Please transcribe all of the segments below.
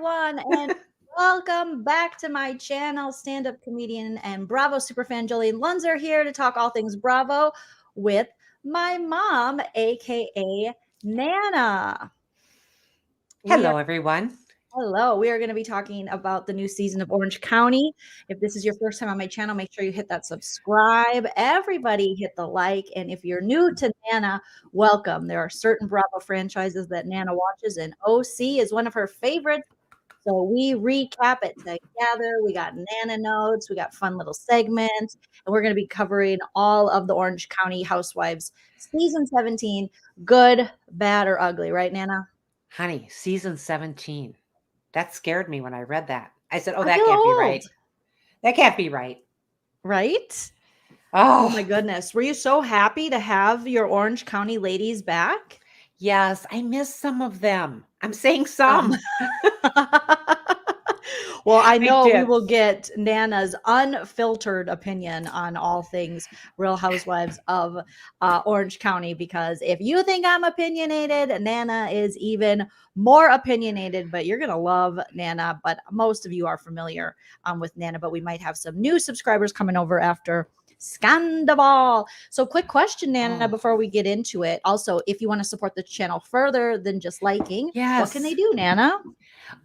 everyone, and welcome back to my channel. Stand-up comedian and Bravo superfan Joleen Lunzer here to talk all things Bravo with my mom, aka Nana. Hello, everyone. Hello. We are going to be talking about the new season of Orange County. If this is your first time on my channel, make sure you hit that subscribe. Everybody hit the like. And if you're new to Nana, welcome. There are certain Bravo franchises that Nana watches, and OC is one of her favorites. So we recap it together. We got Nana notes. We got fun little segments. And we're going to be covering all of the Orange County Housewives season 17, good, bad, or ugly. Right, Nana? Honey, season 17. That scared me when I read that. I said, oh, I that feel can't be old. right. That can't be right. Right? Oh, my goodness. Were you so happy to have your Orange County ladies back? Yes, I miss some of them. I'm saying some. Well, I know we will get Nana's unfiltered opinion on all things Real Housewives of Orange County, because if you think I'm opinionated, Nana is even more opinionated, but you're going to love Nana. But most of you are familiar with Nana, but we might have some new subscribers coming over after Scandival. So quick question, Nana, before we get into it. Also, if you want to support the channel further than just liking, what can they do, Nana?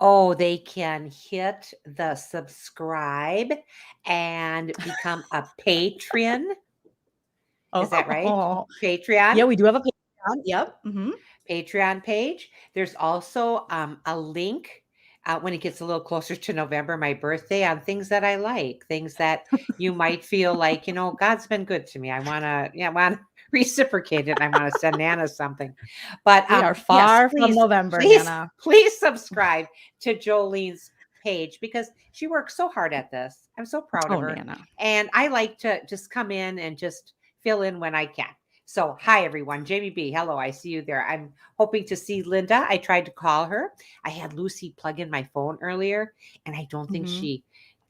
Oh, they can hit the subscribe and become a patron. Is that right? Patreon? Yeah, we do have a Patreon. Yep. Patreon page. There's also a link when it gets a little closer to November, my birthday, on things that I like, things that you might feel like, God's been good to me. I want to reciprocate it. I want to send Nana something. But we are far from November, Nana. Please subscribe to Joleen's page because she works so hard at this. I'm so proud of her. Nana. And I like to just come in and just fill in when I can. So, hi, everyone. Jamie B. Hello. I see you there. I'm hoping to see Linda. I tried to call her. I had Lucy plug in my phone earlier, and I don't think she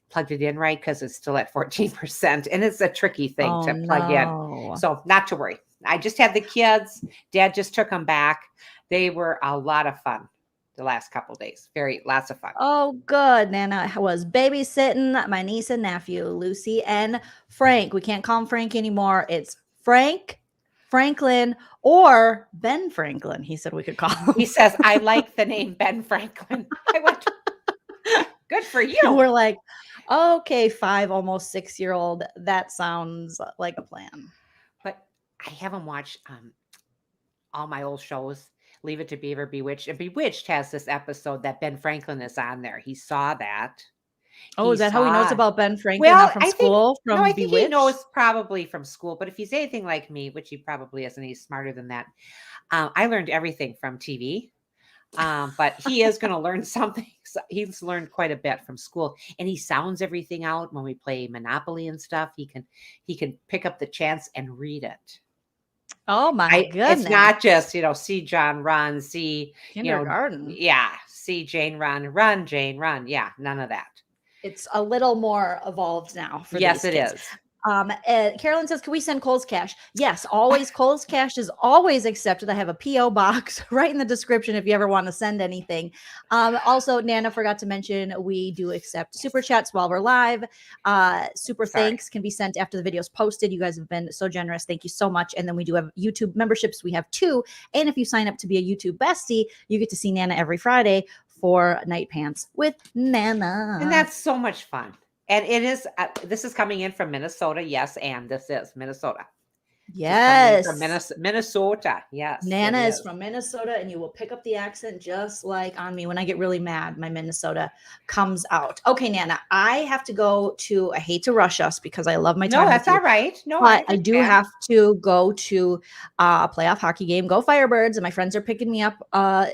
plugged it in right because it's still at 14%. And it's a tricky thing to plug in. So, not to worry. I just had the kids. Dad just took them back. They were a lot of fun the last couple of days. Lots of fun. Oh, good. Nana was babysitting my niece and nephew, Lucy and Frank. We can't call him Frank anymore. It's Frank, Franklin, or Ben Franklin. He said we could call him. He says, I like the name Ben Franklin. I went, good for you. And we're like, okay, 5, almost 6-year-old. That sounds like a plan. But I haven't watched all my old shows. Leave It to Beaver, Bewitched. And Bewitched has this episode that Ben Franklin is on there. He saw that. Oh, is that how he knows about Ben Franklin? Well, from school? I think he knows probably from school. But if he's anything like me, which he probably isn't, he's smarter than that. I learned everything from TV. But he is going to learn something. He's learned quite a bit from school, and he sounds everything out when we play Monopoly and stuff. He can pick up the chants and read it. Oh my goodness. It's not just, see John run, see, kindergarten. See Jane run, Jane run. Yeah, none of that. It's a little more evolved now for yes, these kids. It is. Carolyn says, can we send Kohl's Cash? Yes, always. Kohl's Cash is always accepted. I have a P.O. box right in the description if you ever want to send anything. Also, Nana forgot to mention, we do accept super chats while we're live. Thanks can be sent after the video is posted. You guys have been so generous. Thank you so much. And then we do have YouTube memberships. We have 2. And if you sign up to be a YouTube bestie, you get to see Nana every Friday for Night Pants with Nana. And that's so much fun. And it is, this is coming in from Minnesota. Yes. And this is Minnesota. Yes. From Minnesota. Yes. Nana is from Minnesota, and you will pick up the accent just like on me. When I get really mad, my Minnesota comes out. Okay, Nana, I have to go to, I hate to rush us because I love my time. No, that's all right. No, but I do have to go to a playoff hockey game, go Firebirds, and my friends are picking me up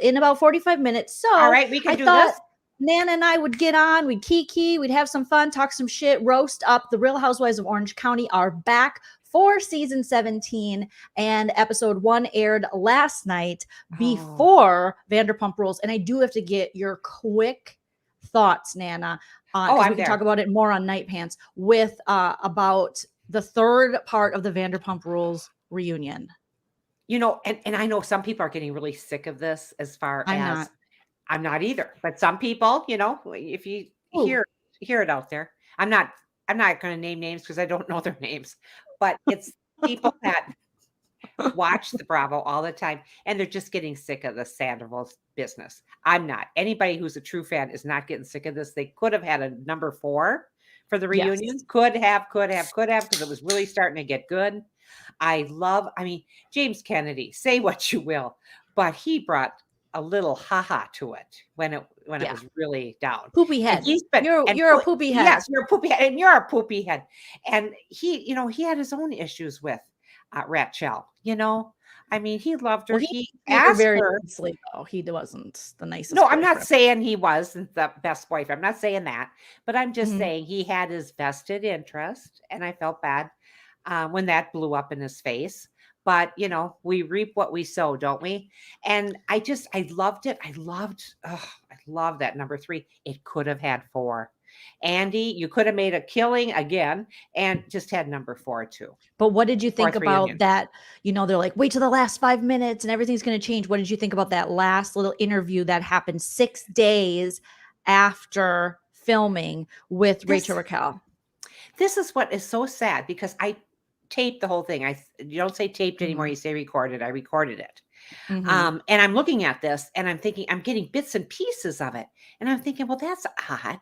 in about 45 minutes. So all right, we can do this. Nana and I would get on, we'd kiki, we'd have some fun, talk some shit, roast up. The Real Housewives of Orange County are back for season 17, and episode 1 aired last night before Vanderpump Rules. And I do have to get your quick thoughts, Nana, because we can talk about it more on Night Pants with about the 3rd part of the Vanderpump Rules reunion. And I know some people are getting really sick of this as far as I'm not either. But some people, if you Ooh. hear it out there, I'm not going to name names because I don't know their names, but it's people that watch the Bravo all the time, and they're just getting sick of the Sandoval's business. I'm not. Anybody who's a true fan is not getting sick of this. They could have had a number 4 for the reunion. Yes. Could have, because it was really starting to get good. James Kennedy, say what you will, but he brought a little haha to it when it was really down. Poopy head. You're a poopy head. Yes, you're a poopy head, and you're a poopy head. And he had his own issues with Rachel. He loved her. Well, he asked very her. nicely, though. He wasn't the nicest. No, I'm not saying he wasn't the best boyfriend. I'm not saying that, but I'm just saying he had his vested interest, and I felt bad when that blew up in his face. But we reap what we sow, don't we? And I loved it. I love that number 3. It could have had 4. Andy, you could have made a killing again and just had number 4 too. But what did you think about that? They're like, wait till the last 5 minutes and everything's going to change. What did you think about that last little interview that happened 6 days after filming with Rachel Raquel? This is what is so sad, because I taped the whole thing. You don't say taped anymore. You say recorded. I recorded it. And I'm looking at this and I'm thinking, I'm getting bits and pieces of it. And I'm thinking, well, that's odd.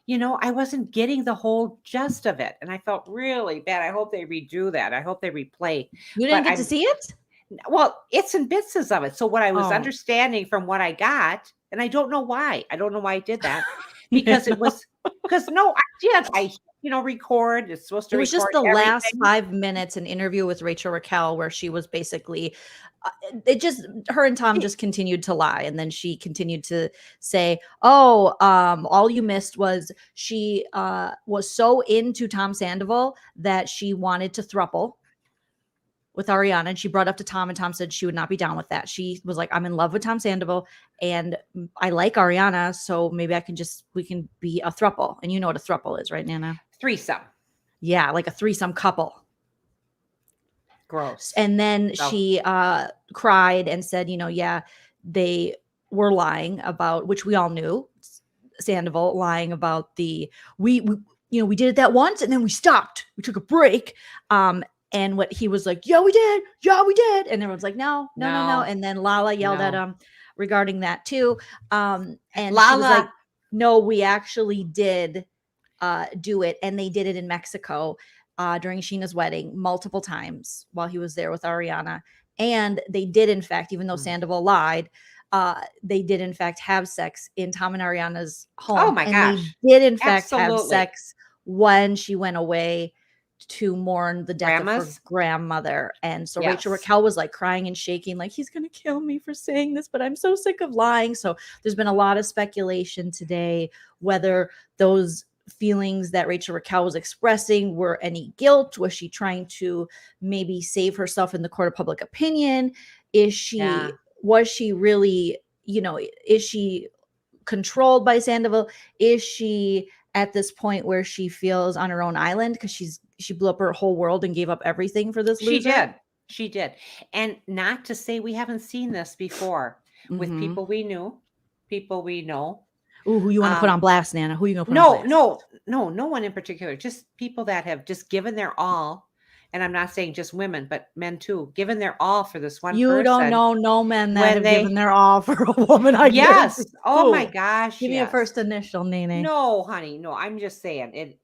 I wasn't getting the whole gist of it. And I felt really bad. I hope they redo that. I hope they replay. You didn't get to see it? Well, it's in bits of it. So what I was understanding from what I got, and I don't know why. I don't know why I did that. Because I did. I record. It's supposed to. It was just the last 5 minutes, an interview with Rachel Raquel, where she was basically, her and Tom just continued to lie, and then she continued to say, all you missed was she was so into Tom Sandoval that she wanted to throuple with Ariana, and she brought up to Tom, and Tom said she would not be down with that. She was like, I'm in love with Tom Sandoval and I like Ariana, so maybe we can be a throuple. And you know what a throuple is, right, Nana? Threesome. Yeah, like a threesome couple. Gross. And then she cried and said, they were lying about, which we all knew, Sandoval lying about we did it that once and then we stopped. We took a break. And what he was like, yeah, we did. And everyone's like, no. And then Lala yelled at him regarding that too. And Lala, she was like, no, we actually did do it. And they did it in Mexico during Sheena's wedding multiple times while he was there with Ariana. And they did, in fact, even though Sandoval lied, they did, in fact, have sex in Tom and Ariana's home. Oh, my gosh. They did, in fact, have sex when she went away to mourn the death of her grandmother. And so Rachel Raquel was like crying and shaking, like, he's going to kill me for saying this, but I'm so sick of lying. So there's been a lot of speculation today whether those feelings that Rachel Raquel was expressing were any guilt. Was she trying to maybe save herself in the court of public opinion? Was she really, is she controlled by Sandoval? Is she at this point where she feels on her own island because she blew up her whole world and gave up everything for this loser? She did. And not to say we haven't seen this before with people we knew, people we know. Ooh, who you want to put on blast, Nana? Who you going to put on blast? No one in particular. Just people that have just given their all. And I'm not saying just women, but men too, given their all for this one person. You don't know no men that have given their all for a woman. Yes. Oh my gosh. Give me a first initial, Nene. No, honey. No, I'm just saying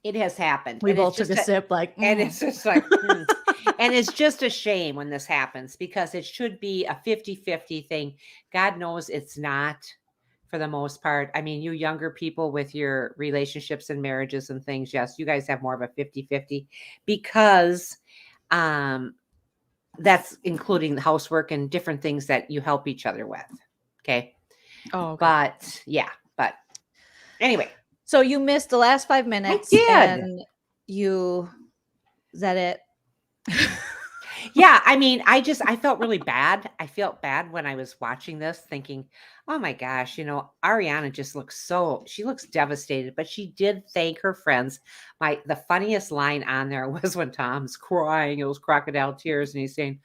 it has happened. We both took a sip and it's just like, and it's just a shame when this happens because it should be a 50-50 thing. God knows it's not for the most part. I mean, you younger people with your relationships and marriages and things, yes, you guys have more of a 50-50 because that's including the housework and different things that you help each other with. Okay. Oh, okay. But anyway. So you missed the last 5 minutes. I did. And is that it? Yeah, I mean, I felt really bad. I felt bad when I was watching this thinking, "Oh my gosh, Ariana just she looks devastated," but she did thank her friends. The funniest line on there was when Tom's crying, it was crocodile tears, and he's saying,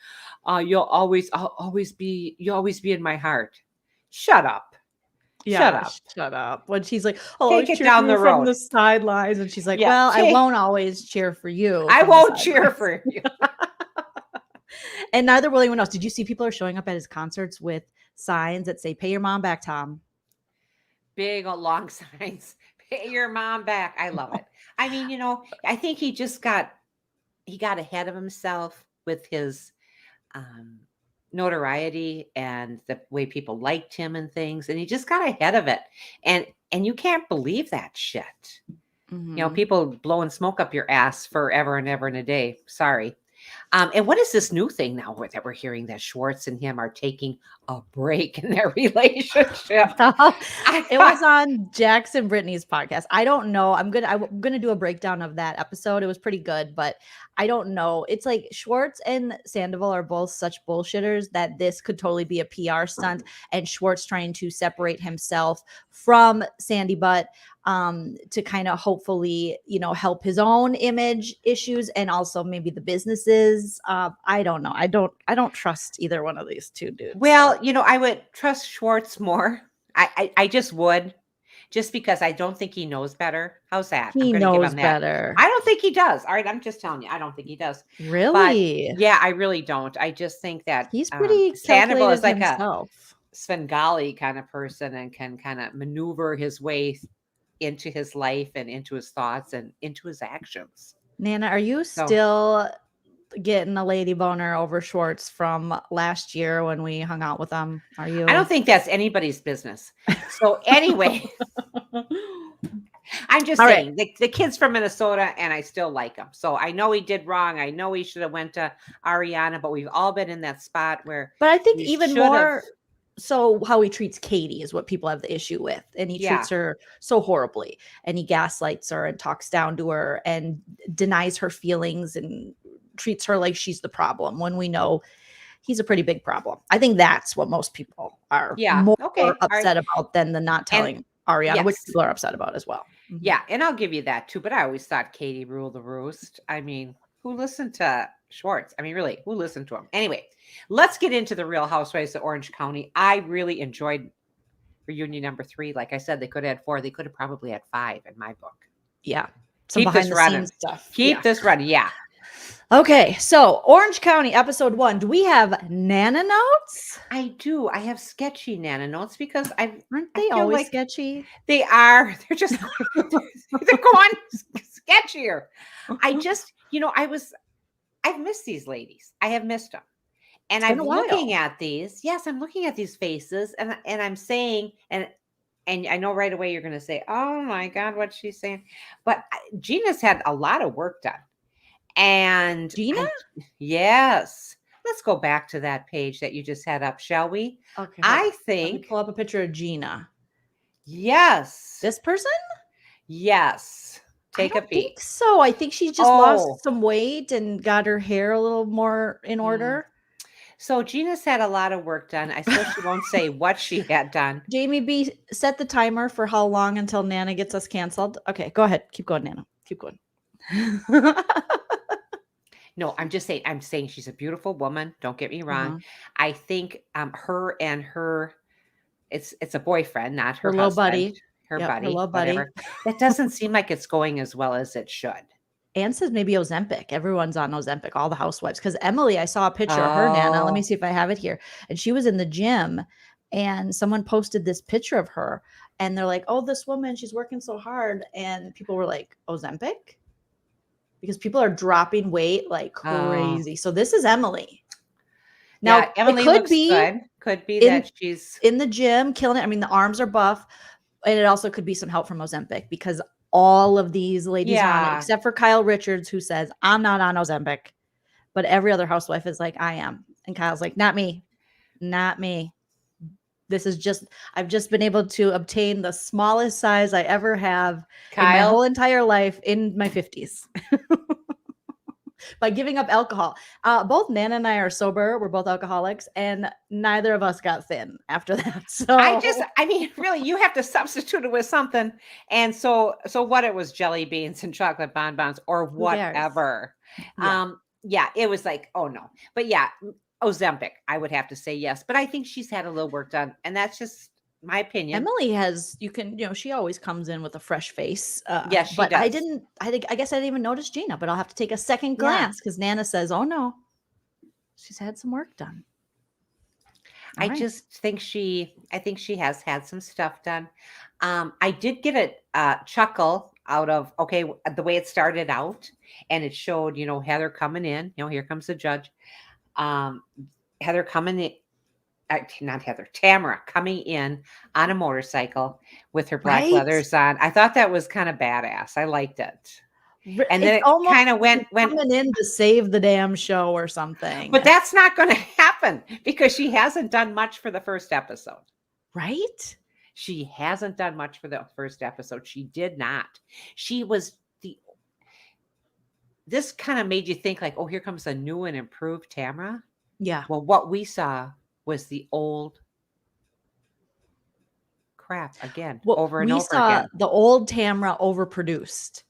you'll always be in my heart." Shut up. Shut Yeah, up. shut up. When she's like, "I'll Take always it cheer for down you the from road. the sidelines," and she's like, Yeah, "Well, I won't always cheer for you I from the won't cheer sidelines." for you. And neither will anyone else. Did you see people are showing up at his concerts with signs that say "Pay your mom back, Tom"? Big long signs. Pay your mom back. I love it. I mean, I think he got ahead of himself with his um, notoriety and the way people liked him and things, and he just got ahead of it. And you can't believe that shit. People blowing smoke up your ass forever and ever and a day. Sorry. And what is this new thing now that we're hearing that Schwartz and him are taking a break in their relationship? It was on Jackson Brittany's podcast. I don't know. I'm gonna do a breakdown of that episode. It was pretty good, but I don't know. It's like Schwartz and Sandoval are both such bullshitters that this could totally be a PR stunt, and Schwartz trying to separate himself from Sandy Butt to kind of hopefully, help his own image issues and also maybe the businesses. I don't know. I don't trust either one of these two dudes. Well, I would trust Schwartz more. I just would, just because I don't think he knows better. How's that? He I'm going to give knows him that. better. I don't think he does. All right, I'm just telling you, I don't think he does. But Really? yeah, I really don't. I just think that He's pretty Sandoval is calculated like himself. a Svengali kind of person and can kind of maneuver his way into his life and into his thoughts and into his actions. Nana, are you still getting a lady boner over Schwartz from last year when we hung out with them? Are you? I don't think that's anybody's business. So anyway, I'm just saying the kid's from Minnesota and I still like him. So I know he did wrong. I know he should have went to Ariana, but we've all been in that spot where. But I think even more so how he treats Katie is what people have the issue with. And he treats her so horribly, and he gaslights her and talks down to her and denies her feelings and treats her like she's the problem when we know he's a pretty big problem. I think that's what most people are more upset about than the not telling Ariana, which people are upset about as well. Yeah, and I'll give you that too. But I always thought Katie ruled the roost. I mean, who listened to Schwartz? I mean, really, who listened to him? Anyway, let's get into the Real Housewives of Orange County. I really enjoyed reunion number 3. Like I said, they could have had 4. They could have probably had 5 in my book. Yeah. Some behind the scenes stuff. Keep this running. Yeah. Okay, so Orange County episode 1. Do we have Nana notes? I do. I have sketchy Nana notes because aren't they always sketchy? They are. They're just they're going sketchier. I just, I've missed these ladies. I have missed them. And I'm looking at these. Yes, I'm looking at these faces and I'm saying, and I know right away you're going to say, "Oh my God, what's she saying?" But Gina's had a lot of work done. And Gina? Yes. Let's go back to that page that you just had up, shall we? Okay. I think. Let me pull up a picture of Gina. Yes. This person? Yes. Take a peek. Think so. I think she just lost some weight and got her hair a little more in order. So Gina's had a lot of work done. I suppose she won't say what she had done. Jamie B, set the timer for how long until Nana gets us canceled. Okay, go ahead. Keep going, Nana. Keep going. No, I'm saying she's a beautiful woman. Don't get me wrong. I think her and her, it's a boyfriend, not her little husband, buddy. her buddy, whatever. That doesn't seem like it's going as well as it should. Anne says maybe Ozempic. Everyone's on Ozempic, all the housewives. Because Emily, I saw a picture of her, Nana. Let me see if I have it here. And she was in the gym and someone posted this picture of her. And they're like, "Oh, this woman, she's working so hard." And people were like, "Ozempic?" Because people are dropping weight like crazy. So this is Emily. Now, Emily looks good. Could be that she's in the gym killing it. I mean, the arms are buff. And it also could be some help from Ozempic because all of these ladies are on it, except for Kyle Richards, who says, "I'm not on Ozempic." But every other housewife is like, "I am." And Kyle's like, "Not me. Not me. I've just been able to obtain the smallest size I ever have in my whole entire life in my 50s. by giving up alcohol. Both Nana and I are sober. We're both alcoholics, and neither of us got thin after that. So I mean, really, you have to substitute it with something. And so what, it was jelly beans and chocolate bonbons or who cares? whatever. Yeah. Yeah, it was like, oh no. But yeah, Ozempic, I would have to say yes. But I think she's had a little work done. And that's just my opinion. Emily has, she always comes in with a fresh face. Yes, she but does. I guess I didn't even notice Gina, but I'll have to take a second glance because Nana says, oh no, she's had some work done. I think she has had some stuff done. I did get a chuckle out of, the way it started out, and it showed, Heather coming in, here comes the judge. Heather coming in, not Heather, Tamara coming in on a motorcycle with her black leathers on. I thought that was kind of badass. I liked it. And then it kind of went coming in to save the damn show or something. But that's not going to happen because she hasn't done much for the first episode. Right? She hasn't done much for the first episode. She did not. She was this kind of made you think like, oh, here comes a new and improved Tamara. Yeah. Well, what we saw was the old crap again, over and over again. We saw the old Tamara overproduced.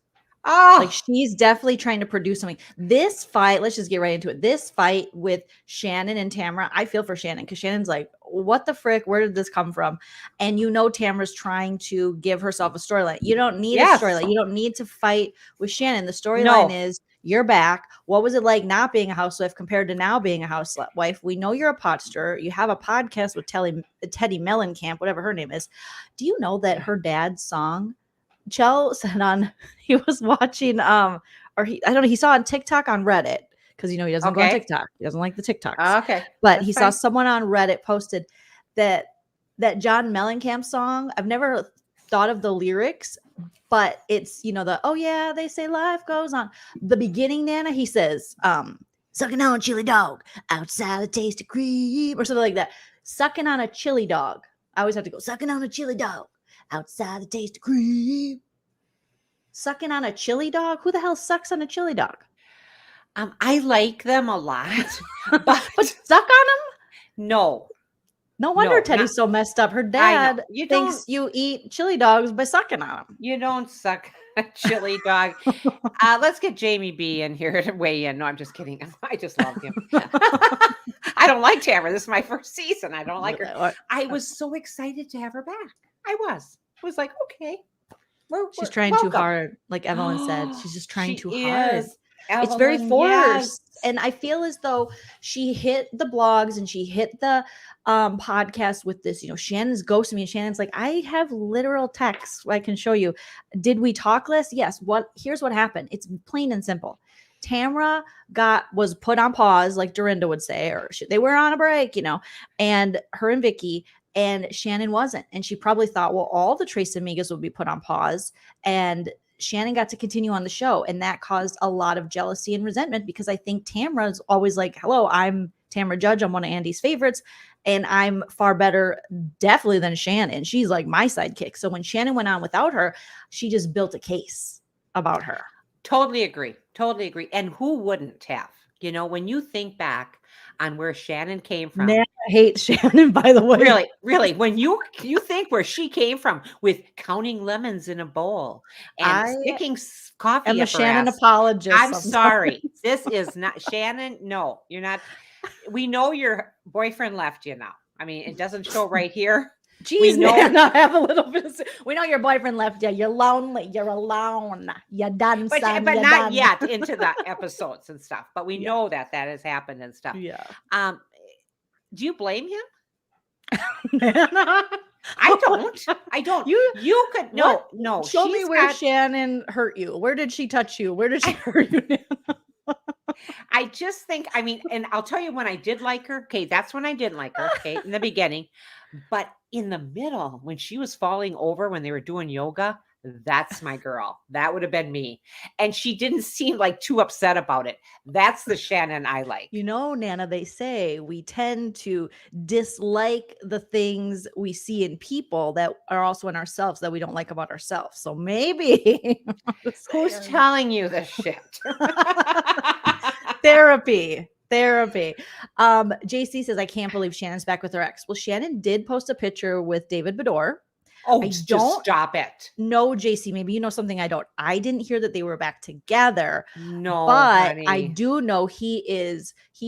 Oh, like she's definitely trying to produce something. This fight, let's just get right into it. This fight with Shannon and Tamara, I feel for Shannon because Shannon's like, what the frick? Where did this come from? And Tamara's trying to give herself a storyline. You don't need a storyline. You don't need to fight with Shannon. The storyline is you're back. What was it like not being a housewife compared to now being a housewife? We know you're a pot stirrer. You have a podcast with Teddy Mellencamp, whatever her name is. Do you know that her dad's song, Chell said he was watching, he saw on TikTok on Reddit, because he doesn't go on TikTok. He doesn't like the TikToks. Okay. But he saw someone on Reddit posted that John Mellencamp song. I've never thought of the lyrics, but it's, oh yeah, they say life goes on. The beginning, Nana, he says, sucking on a chili dog, outside the taste of cream, or something like that. Sucking on a chili dog. I always have to go, sucking on a chili dog, outside the taste of cream. Sucking on a chili dog? Who the hell sucks on a chili dog? I like them a lot. but suck on them? No. No wonder Teddy's so messed up. Her dad thinks you eat chili dogs by sucking on them. You don't suck a chili dog. Let's get Jamie B in here to weigh in. No, I'm just kidding. I just love him. I don't like Tamara. This is my first season. I don't like her. I was so excited to have her back. I was like, okay. She's trying too hard. Like Evelyn said, she's just trying too hard. It's very forced. Yes. And I feel as though she hit the blogs and she hit the podcast with this, Shannon's ghosting me. And Shannon's like, I have literal texts I can show you. Did we talk less? Yes. Here's what happened. It's plain and simple. Tamara was put on pause, like Dorinda would say, or they were on a break, and her and Vicky, and Shannon wasn't. And she probably thought, well, all the Tres Amigas would be put on pause, and Shannon got to continue on the show. And that caused a lot of jealousy and resentment because I think Tamara's always like, hello, I'm Tamara Judge. I'm one of Andy's favorites. And I'm far better, definitely, than Shannon. She's like my sidekick. So when Shannon went on without her, she just built a case about her. Totally agree. And who wouldn't have? When you think back on where Shannon came from. Nana hates Shannon, by the way. Really. When you think where she came from with counting lemons in a bowl and sticking coffee I'm a Shannon apologist. I'm sorry. This is not Shannon. No, you're not. We know your boyfriend left you now. I mean, it doesn't show right here. Jeez, Nana, have a little bit. We know your boyfriend left you. You're lonely. You're alone. You're done, but son. But you're not done. yet into the episodes and stuff. But we know that has happened and stuff. Yeah. Do you blame him? Nana, I don't. You could no. Show me where Shannon hurt you. Where did she touch you? Where did she hurt you, Nana? I just think, and I'll tell you when I did like her. Okay, that's when I didn't like her. Okay, in the beginning. But in the middle, when she was falling over when they were doing yoga, that's my girl. That would have been me. And she didn't seem like too upset about it. That's the Shannon I like. Nana, they say we tend to dislike the things we see in people that are also in ourselves that we don't like about ourselves. So maybe. Who's telling you this shit? Therapy. JC says, I can't believe Shannon's back with her ex. Well, Shannon did post a picture with David Bedore. Oh, I just don't stop it. know, JC. Maybe you know something I don't. I didn't hear that they were back together. No, but honey. I do know he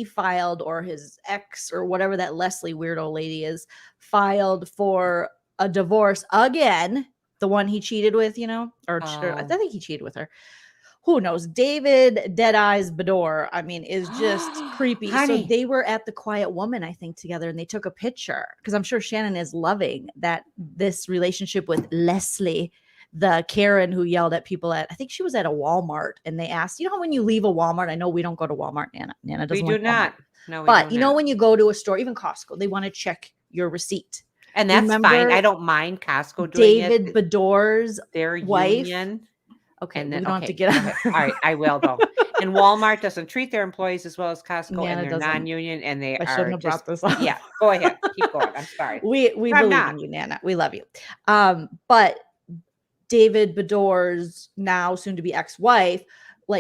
filed, or his ex or whatever that Leslie weirdo lady is, filed for a divorce again. The one he cheated with, or I think he cheated with her. Who knows? David Dead Eyes Bedore, is just creepy. Honey. So they were at the Quiet Woman, I think, together, and they took a picture, because I'm sure Shannon is loving this relationship with Leslie, the Karen who yelled at people I think she was at a Walmart, and they asked, how when you leave a Walmart, I know we don't go to Walmart, Nana doesn't We do like not. Walmart. No, but when you go to a store, even Costco, they want to check your receipt. And that's fine. I don't mind Costco doing it. David Bedore's their wife. Union. Okay, and then, we don't have to get on. All right, I will though. And Walmart doesn't treat their employees as well as Costco, Nana and they're non-union, and they I shouldn't have brought this up. Yeah, go ahead, keep going. I'm sorry. We believe in you, Nana. We love you. But David Bedore's now soon to be ex-wife,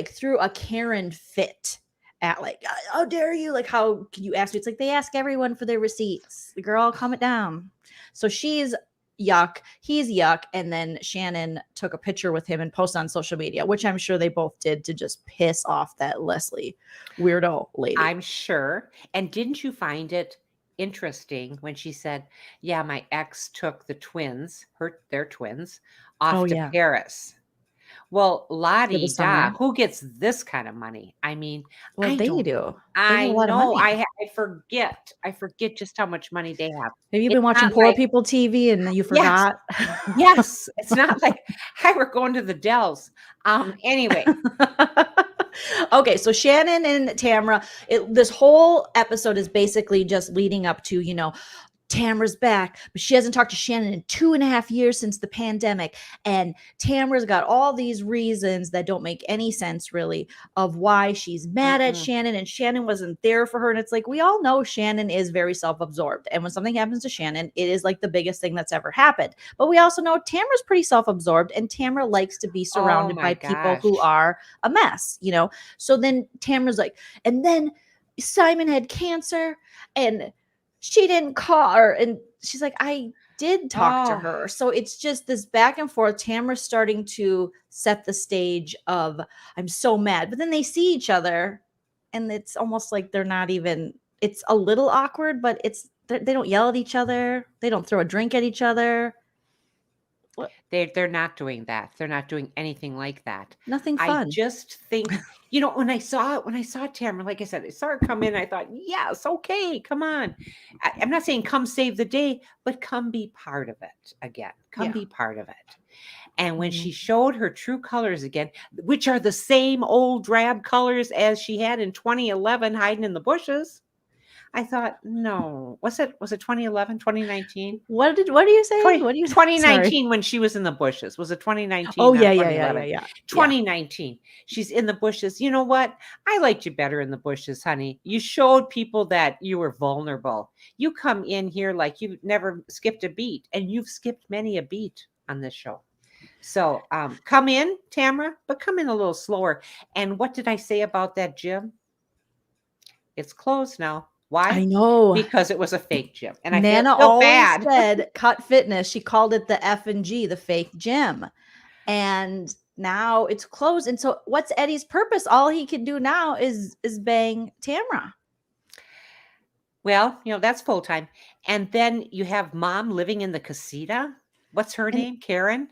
threw a Karen fit at how dare you? How can you ask me? It's like they ask everyone for their receipts. The girl, calm it down. So she's yuck, he's yuck, and then Shannon took a picture with him and posted on social media, which I'm sure they both did to just piss off that Leslie weirdo lady. I'm sure. And didn't you find it interesting when she said, yeah, my ex took the twins, their twins, off to Paris? Well, Lottie Da, who gets this kind of money? Well, they do. I know. I forget. I forget just how much money they have. Have you been watching Poor People TV and you forgot? Yes. It's not like I were going to the Dells. Anyway. Okay, so Shannon and Tamra, this whole episode is basically just leading up to, Tamra's back, but she hasn't talked to Shannon in 2.5 years since the pandemic. And Tamra's got all these reasons that don't make any sense, really, of why she's mad at Shannon, and Shannon wasn't there for her. And it's like, we all know Shannon is very self-absorbed. And when something happens to Shannon, it is like the biggest thing that's ever happened. But we also know Tamra's pretty self-absorbed, and Tamra likes to be surrounded by people who are a mess, So then Tamra's like, and then Simon had cancer, and she didn't call her, and she's like, I did talk to her. So it's just this back and forth. Tamra's starting to set the stage of, I'm so mad. But then they see each other, and it's almost like they're not even, it's a little awkward, but they don't yell at each other. They don't throw a drink at each other. They're not doing that. They're not doing anything like that. Nothing fun. I just think, when I saw Tamara, like I said, I saw her come in. I thought, yes, okay, come on. I'm not saying come save the day, but come be part of it again. Come be part of it. And when she showed her true colors again, which are the same old drab colors as she had in 2011 hiding in the bushes, I thought, no. Was it 2011, 2019? What do you say? 2019 when she was in the bushes. Was it 2019? Oh, yeah. 2019. She's in the bushes. You know what? I liked you better in the bushes, honey. You showed people that you were vulnerable. You come in here like you never skipped a beat, and you've skipped many a beat on this show. So come in, Tamra, but come in a little slower. And what did I say about that gym? It's closed now. Why? I know. Because it was a fake gym. And Nana I feel always bad. said Cut Fitness. She called it the F&G, the fake gym. And now it's closed. And so what's Eddie's purpose? All he can do now is bang Tamra. Well, that's full time. And then you have mom living in the casita. What's her name? Karen?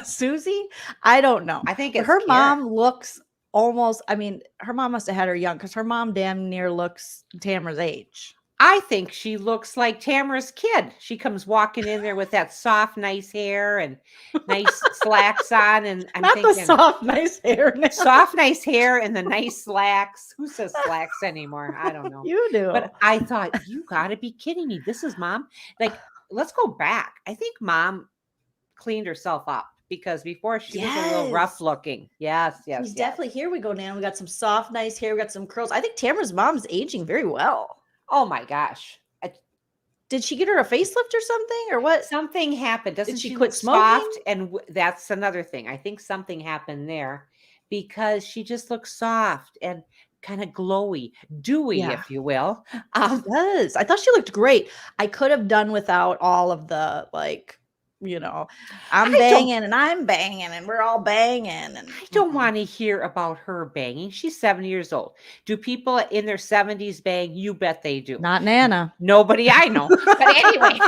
Susie? I don't know. I think it's her Karen. Mom looks almost, her mom must have had her young, because her mom damn near looks Tamra's age. I think she looks like Tamara's kid. She comes walking in there with that soft, nice hair and nice slacks on. And I'm thinking, the soft, nice hair. Now. Soft, nice hair and the nice slacks. Who says slacks anymore? I don't know. You do. But I thought, you got to be kidding me. This is mom. Let's go back. I think mom cleaned herself up, because before she was a little rough looking. Yes. Definitely. Here we go, Nan. We got some soft, nice hair. We got some curls. I think Tamra's mom's aging very well. Oh my gosh. Did she get her a facelift or something, or what? Something happened. Doesn't Did she she quit look smoking? soft? And that's another thing. I think something happened there, because she just looks soft and kind of glowy, dewy, Yeah. if you will. She does. I thought she looked great. I could have done without all of the like, you know, I'm I don't banging and we're all banging and I don't want to hear about her banging. She's 70 years old. Do people in their 70s bang? You bet they do. not Nana. Nobody I know. But anyway,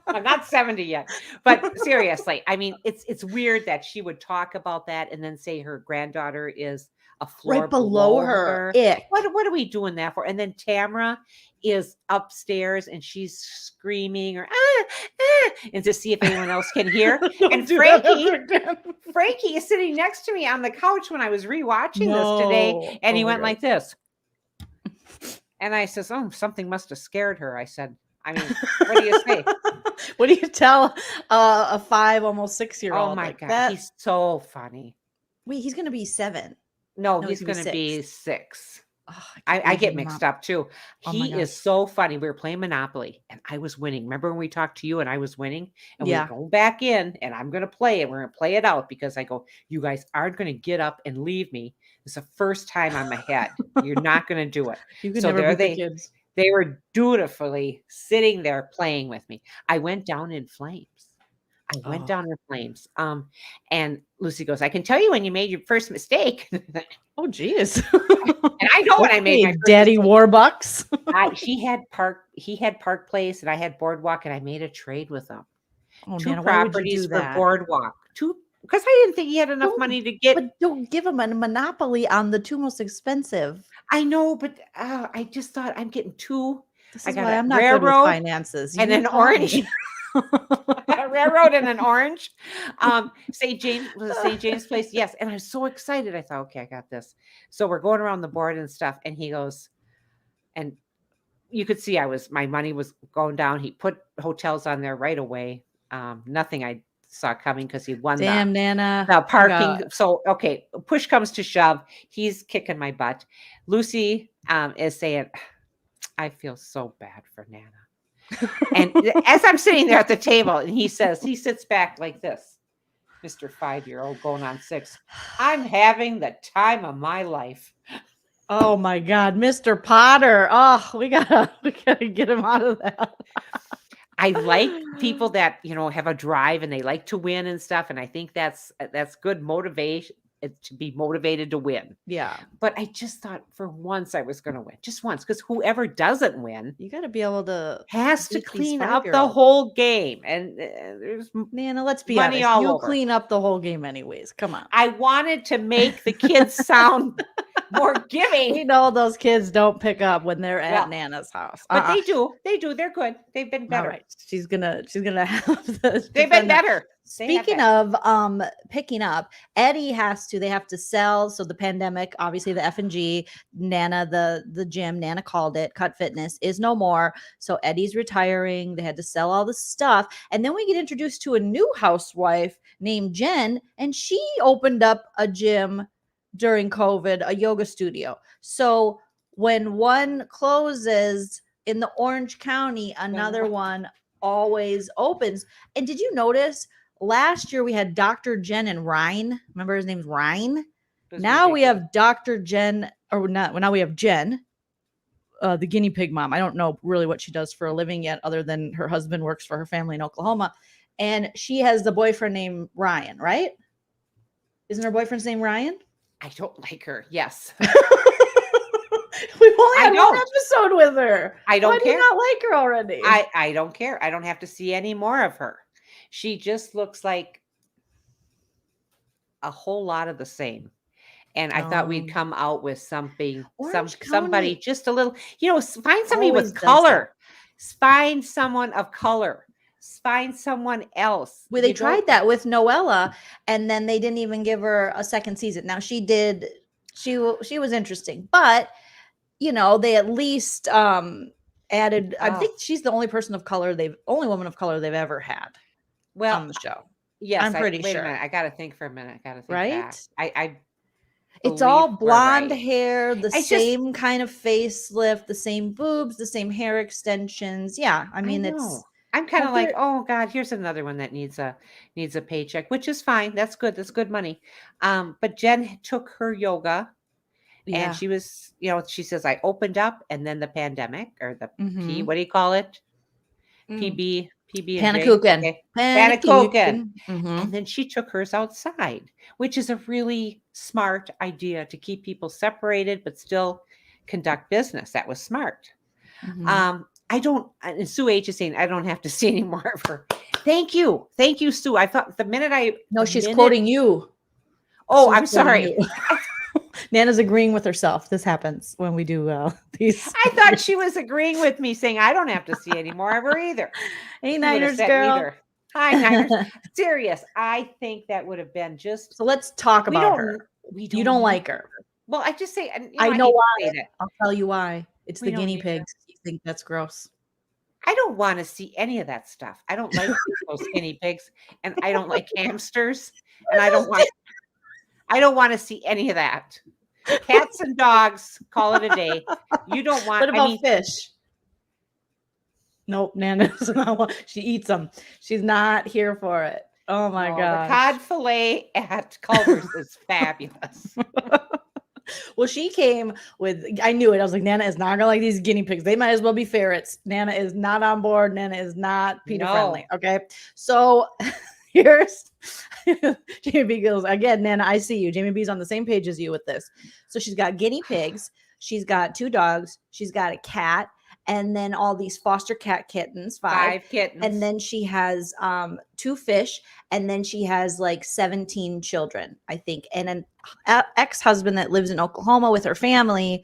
I'm not 70 yet. But seriously, I mean, it's weird that she would talk about that and then say her granddaughter is a floor Right below her. Ick. What are we doing that for? And then Tamara is upstairs and she's screaming or and to see if anyone else can hear. And Frankie is sitting next to me on the couch when I was rewatching this today, and he went like this. And I says, "Oh, something must have scared her." I said, "I mean, what do you say?" What do you tell a 5, almost 6-year-old? Oh my like God, that? he's so funny. Wait, he's gonna be 7. No, No, he's he's gonna going to be be 6. Oh, I get mixed up too. Oh my He is gosh. so funny. We were playing Monopoly and I was winning. Remember when we talked to you and I was winning? And we Yeah. were going back in and I'm going to play it. We're going to play it out because I go, you guys aren't going to get up and leave me. It's the first time on my head. You're not going to do it. You can So never there beat the kids. they were dutifully sitting there playing with me. I went down in flames. I went Oh. down in flames. And Lucy goes, I can tell you when you made your first mistake. Oh, geez. And I know when I made my first Daddy mistake. Warbucks. He had Park Place and I had Boardwalk and I made a trade with him. Oh, 2 Nana, why would you properties do for that? Boardwalk. 2 because I didn't think he had enough Don't- money to get. But don't give him a monopoly on the 2 most expensive. I know, but I just thought I'm getting 2. This I is got why a I'm not good with railroad finances. and You an tell orange. me. A railroad and an orange. St. James Place. Yes. And I was so excited. I thought, okay, I got this. So we're going around the board and stuff. And he goes, and you could see my money was going down. He put hotels on there right away. Nothing I saw coming because he won Damn, Nana. the parking. So, okay, push comes to shove. He's kicking my butt. Lucy is saying, I feel so bad for Nana. And as I'm sitting there at the table, and he sits back like this, Mr. 5-year-old going on 6. I'm having the time of my life. Oh my God, Mr. Potter. Oh, we gotta get him out of that. I like people that, have a drive and they like to win and stuff. And I think that's good motivation to be motivated to win. Yeah. But I just thought for once I was going to win, just once, because whoever doesn't win, you got to be able to has to clean up the whole game. And there's Nana, let's be money honest. all You over. clean up the whole game anyways. Come on. I wanted to make the kids sound more giving. We know those kids don't pick up when they're at Nana's house. But they do. They do. They're good. They've been better. All right. She's gonna have the They've been better. Speaking of picking up, they have to sell. So the pandemic, obviously the F&G, Nana, the gym, Nana called it, Cut Fitness, is no more. So Eddie's retiring. They had to sell all the stuff. And then we get introduced to a new housewife named Jen, and she opened up a gym during COVID, a yoga studio. So when one closes in the Orange County, another one always opens. And did you notice last year we had Dr. Jen and Ryan? Remember his name's Ryan? Now we have Dr. Jen, or not. Now we have Jen, the guinea pig mom. I don't know really what she does for a living yet, other than her husband works for her family in Oklahoma. And she has the boyfriend named Ryan, right? Isn't her boyfriend's name Ryan? I don't like her. Yes. We've only had one episode with her. I don't care. Why do you not like her already? I don't care. I don't have to see any more of her. She just looks like a whole lot of the same. And I thought we'd come out with something, somebody just a little, find somebody with color. Find someone of color. Find someone else. Well, they tried that with Noella, and then they didn't even give her a second season. Now she did. She was interesting, but they at least added. I think she's the only woman of color they've ever had. Well, on the show. Yes, I'm pretty sure. Wait a minute. I got to think for a minute. I got to think right. Back. It's all blonde hair, the same kind of facelift, the same boobs, the same hair extensions. Yeah, I mean, I'm kind of Hopefully- like, oh God, here's another one that needs a paycheck, which is fine. That's good. That's good money. But Jen took her yoga, and Yeah. she was, she says, I opened up, and then the pandemic, or the P, Mhm. what do you call it? Mm. PB and J. Panakuchen. Okay. Panakuchen. Mhm. And then she took hers outside, which is a really smart idea to keep people separated but still conduct business. That was smart. Mhm. I don't, and Sue H is saying, I don't have to see any more of her. Thank you. Thank you, Sue. I thought No, she's quoting you. Oh, Sue's I'm quoting sorry. you. Nana's agreeing with herself. This happens when we do these. I thought she was agreeing with me, saying I don't have to see any more of her either. Hey, She would have Niners said girl. neither. Hi, Niners. Serious. I think that would have been just. So let's talk We about don't. her. We You don't don't need like her. Well, I just say, and I I know hate to why. say that. I'll tell you why. It's We the don't guinea need her. pigs. You think that's gross? I don't want to see any of that stuff. I don't like those guinea pigs, and I don't like hamsters, and I don't want to see any of that. Cats and dogs, call it a day. You don't want. What about fish? Nope, Nana does not want. She eats them. She's not here for it. Oh my god! The cod fillet at Culver's is fabulous. Well, she came with. I knew it. I was like, Nana is not gonna like these guinea pigs. They might as well be ferrets. Nana is not on board. Nana is not PETA friendly. Okay, so here's Jamie B goes again. Nana, I see you. Jamie B's on the same page as you with this. So she's got guinea pigs. She's got 2 dogs. She's got a cat. And then all these foster cat kittens, 5 kittens. And then she has 2 fish, and then she has like 17 children, I think, and an ex-husband that lives in Oklahoma with her family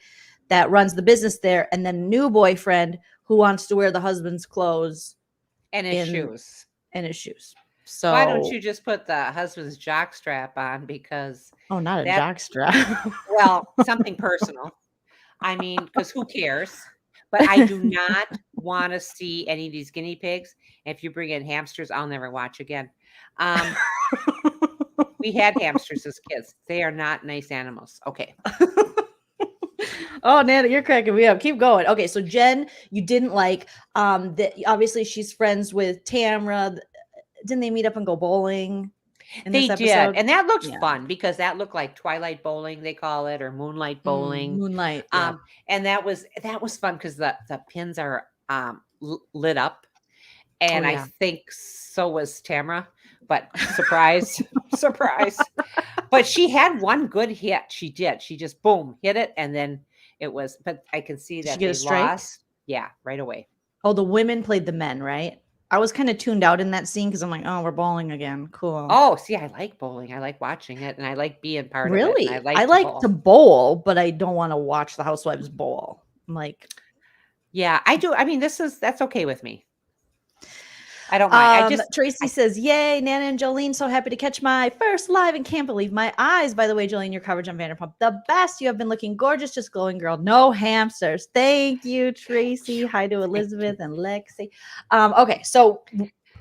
that runs the business there, and then a new boyfriend who wants to wear the husband's clothes and his shoes. And his shoes. So why don't you just put the husband's jock strap on? Because not a jock strap. Well, something personal. I mean, because who cares? But I do not want to see any of these guinea pigs. If you bring in hamsters, I'll never watch again. We had hamsters as kids. They are not nice animals. Okay. Oh, Nana, you're cracking me up. Keep going. Okay, so Jen, you didn't like that. Obviously, she's friends with Tamra. Didn't they meet up and go bowling? They did, and that looked fun because that looked like Twilight Bowling, they call it, or Moonlight Bowling. Moonlight, yeah. And that was fun because the pins are lit up, and I think so was Tamra. But surprise, surprise! But she had one good hit. She did. She just boom hit it, and then it was. But I can see that they lost. Yeah, right away. Oh, the women played the men, right? I was kind of tuned out in that scene because I'm like, oh, we're bowling again. Cool. Oh, see, I like bowling. I like watching it, and I like being part of it. Really? I like to bowl, but I don't want to watch the housewives bowl. I'm like, yeah, I do. I mean, that's okay with me. I don't mind. Tracy says, yay, Nana and Joleen, so happy to catch my first live and can't believe my eyes. By the way, Joleen, your coverage on Vanderpump, the best. You have been looking gorgeous, just glowing, girl. No hamsters. Thank you, Tracy. Hi to Elizabeth and Lexi. Okay, so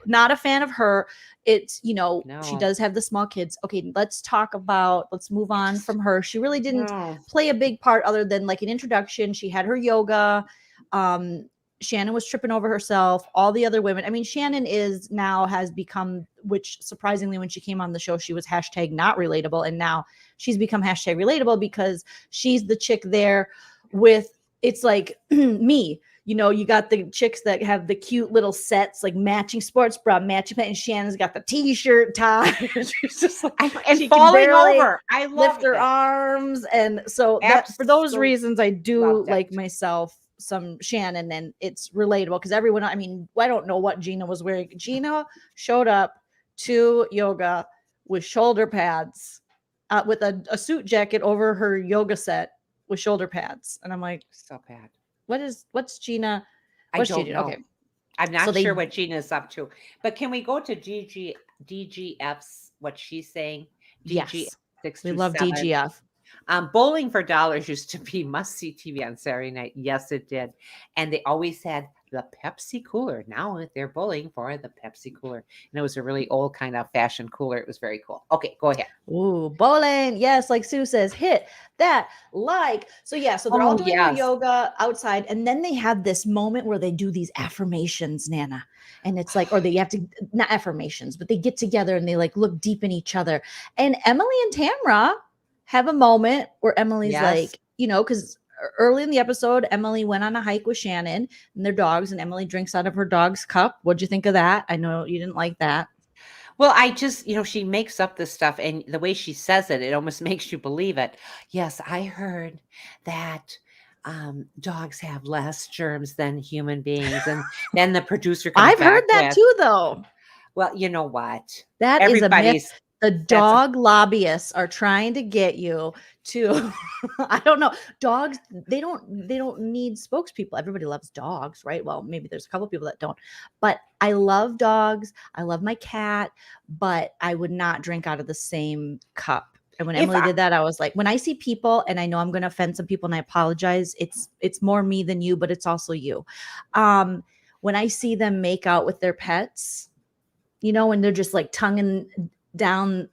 not a fan of her. It's, she does have the small kids. Okay, let's move on from her. She really didn't play a big part other than like an introduction. She had her yoga. Shannon was tripping over herself. All the other women. I mean, Shannon has become, which surprisingly, when she came on the show, she was hashtag not relatable. And now she's become hashtag relatable because she's the chick there with, it's like me, you got the chicks that have the cute little sets, like matching sports bra, matching pants, and Shannon's got the t-shirt tie. She's just like, and falling over. I lift her arms. And so for those reasons, I do like myself some Shannon, and it's relatable because everyone, I mean, I don't know what Gina was wearing. Gina showed up to yoga with shoulder pads, with a suit jacket over her yoga set with shoulder pads. And I'm like, so bad. What's Gina? What's I don't know. Okay. I'm not sure what Gina's up to, but can we go to DGF's, what she's saying? DGF. Yes. We love DGF. Bowling for Dollars used to be must-see TV on Saturday night. Yes, it did. And they always had the Pepsi cooler. Now they're bullying for the Pepsi cooler. And it was a really old kind of fashion cooler. It was very cool. Okay, go ahead. Ooh, bowling. Yes, like Sue says, hit that like. So yeah, so they're all Oh, doing their yes. yoga outside, and then they have this moment where they do these affirmations, Nana. And it's like, or they have to not affirmations, but they get together and they like look deep in each other. And Emily and Tamra have a moment where Emily's Yes. like, because early in the episode, Emily went on a hike with Shannon and their dogs, and Emily drinks out of her dog's cup. What'd you think of that? I know you didn't like that. Well, I just, she makes up this stuff, and the way she says it, it almost makes you believe it. Yes, I heard that dogs have less germs than human beings. And then the producer comes I've heard back that with, too, though. well, you know what? That is a myth. Everybody's, The that's, dog lobbyists are trying to get you to I don't know. Dogs, they don't need spokespeople. Everybody loves dogs, right? Well, maybe there's a couple people that don't. But I love dogs. I love my cat, but I would not drink out of the same cup. And when if Emily I, did that, I was like, when I see people, and I know I'm going to offend some people, and I apologize, it's more me than you, but it's also you. When I see them make out with their pets, when they're just like tonguing down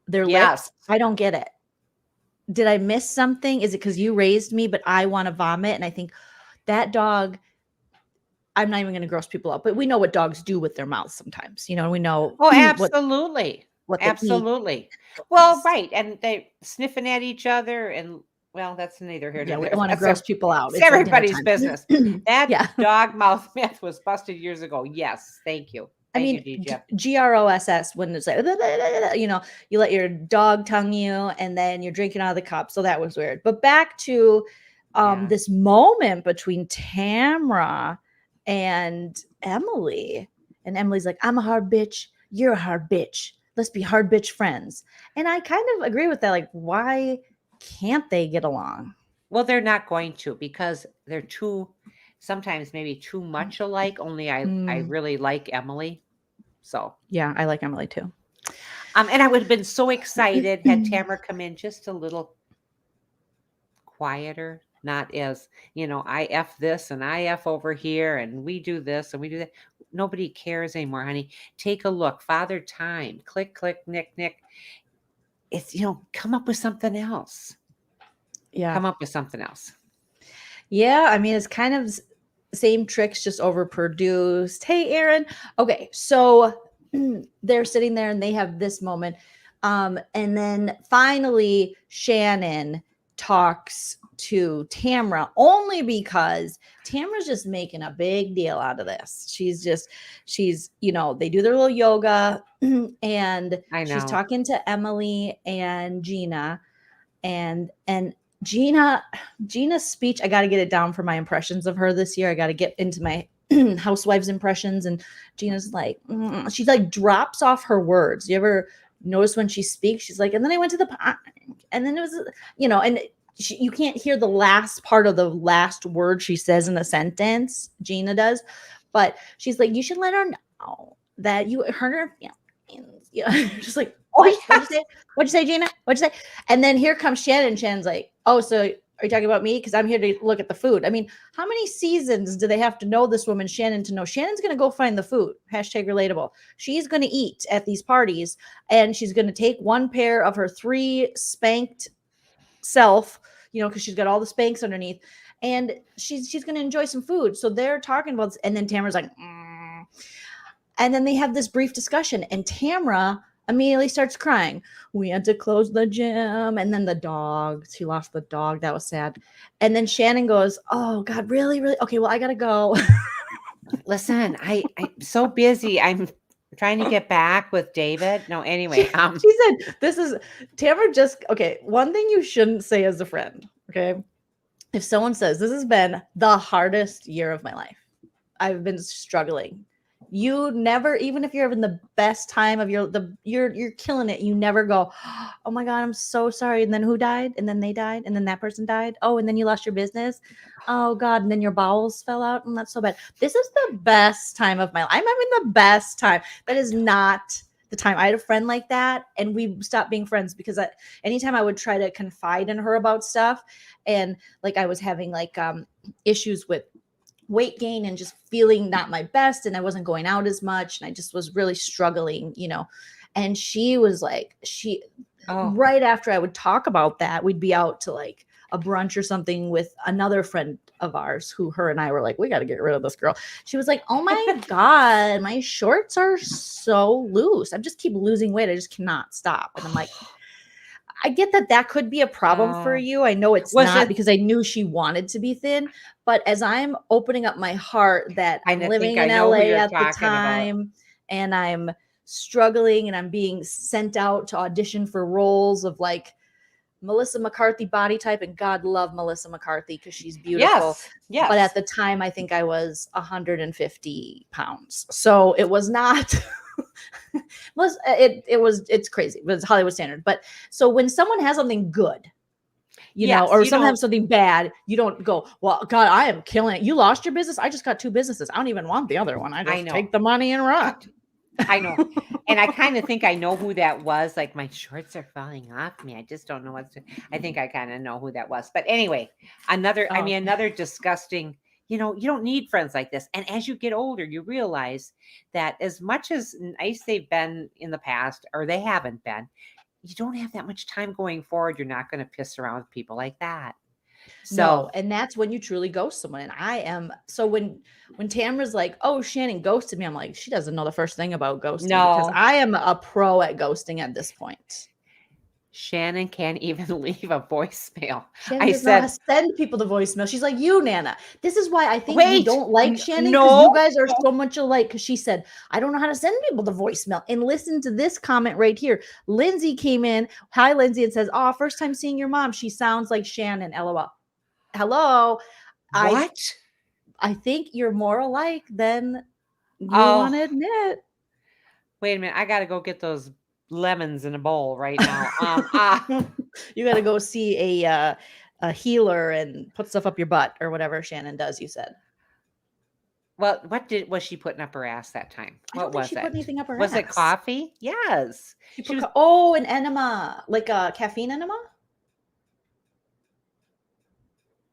their lips, yes. I don't get it. Did I miss something? Is it because you raised me, but I want to vomit? And I think that dog, I'm not even going to gross people out, but we know what dogs do with their mouths sometimes. We know Oh, what absolutely. they eat. Absolutely. Well, right. And they sniffing at each other, and well, that's neither here Yeah, nor we there. don't want to That's gross people out. it's It's like dinner everybody's business. time. That Yeah. dog mouth myth was busted years ago. Yes. Thank you. I Thank mean, you, Gija. GROSS, when it's like, you let your dog tongue you and then you're drinking out of the cup. So that was weird. But back to Yeah. this moment between Tamra and Emily. And Emily's like, I'm a hard bitch. You're a hard bitch. Let's be hard bitch friends. And I kind of agree with that. Like, why can't they get along? Well, they're not going to, because they're sometimes maybe too much alike. Only I Mm, really like Emily. So yeah, I like Emily too. and I would have been so excited had Tamara come in just a little quieter, not as, I F this and I F over here and we do this and we do that. Nobody cares anymore, honey. Take a look. Father Time. Click, click, nick, nick. It's, come up with something else. Yeah. Come up with something else. Yeah, I mean, it's kind of same tricks, just overproduced. Hey, Aaron. Okay, so they're sitting there and they have this moment. And then finally, Shannon talks to Tamra only because Tamra's just making a big deal out of this. She's, they do their little yoga and I she's know. talking to Emily and Gina and Gina's speech, I got to get it down for my impressions of her this year. I got to get into my housewives impressions. And Gina's like, she like drops off her words. You ever notice when she speaks, she's like, and then I went to the park, and then it was, and you can't hear the last part of the last word she says in the sentence. Gina does, but she's like, you should let her know that you hurt her feelings. Just like, what? What'd you say? What'd you say, Gina? What'd you say? And then here comes Shannon. Shannon's like, oh, so are you talking about me? Because I'm here to look at the food. I mean, how many seasons do they have to know this woman, Shannon, to know Shannon's going to go find the food? Hashtag relatable. She's going to eat at these parties, and she's going to take one pair of her 3 spanked self, because she's got all the spanks underneath, and she's going to enjoy some food. So they're talking about this, and then Tamara's like, and then they have this brief discussion, and Tamra immediately starts crying. We had to close the gym. And then the dog, she lost the dog. That was sad. And then Shannon goes, oh God, really? Really? Okay, well, I gotta go. Listen, I'm so busy. I'm trying to get back with David. No, anyway. She said, this is Tamra okay, one thing you shouldn't say as a friend, okay? If someone says, this has been the hardest year of my life, I've been struggling. You never, even if you're having the best time of you're killing it, you never go, oh my God, I'm so sorry. And then who died? And then they died. And then that person died. Oh, and then you lost your business. Oh God. And then your bowels fell out. And that's so bad. This is the best time of my life. I'm having the best time. That is not the time. I had a friend like that, and we stopped being friends because anytime I would try to confide in her about stuff, and like I was having like issues with weight gain and just feeling not my best, and I wasn't going out as much, and I just was really struggling, and she was like, right after I would talk about that, we'd be out to like a brunch or something with another friend of ours who her and I were like, we got to get rid of this girl. She was like, oh my God, my shorts are so loose. I just keep losing weight. I just cannot stop. And I'm like, I get that could be a problem for you. I know it's not, because I knew she wanted to be thin, but as I'm opening up my heart that I'm living in LA at the time and I'm struggling and I'm being sent out to audition for roles of like Melissa McCarthy body type, and God love Melissa McCarthy because she's beautiful. Yes. But at the time, I think I was 150 pounds. So it was not, it's crazy. It was Hollywood standard. But so when someone has something good, or sometimes something bad, you don't go, well, God, I am killing it. You lost your business. I just got 2 businesses. I don't even want the other one. I just take the money and run. I know. And I kind of think I know who that was. Like, my shorts are falling off me. I just don't know I think I kind of know who that was. But anyway, another disgusting, you don't need friends like this. And as you get older, you realize that as much as nice they've been in the past, or they haven't been, you don't have that much time going forward. You're not going to piss around with people like that. So, and that's when you truly ghost someone. And I am, so when Tamara's like, oh, Shannon ghosted me, I'm like, she doesn't know the first thing about ghosting, because I am a pro at ghosting at this point. Shannon can't even leave a voicemail. Shannon does not send people to voicemail. She's like you, Nana. This is why I think we don't like Shannon, because you guys are so much alike. Because she said, I don't know how to send people to voicemail. And listen to this comment right here. Lindsay came in. Hi, Lindsay, and says, oh, first time seeing your mom. She sounds like Shannon. LOL. Hello. What? I think you're more alike than you want to admit. Wait a minute. I got to go get those lemons in a bowl right now. You got to go see a healer and put stuff up your butt or whatever Shannon does, you said. Well, was she putting up her ass that time? What was it? She put anything up her ass. Was it coffee? Yes. She was, an enema, like a caffeine enema.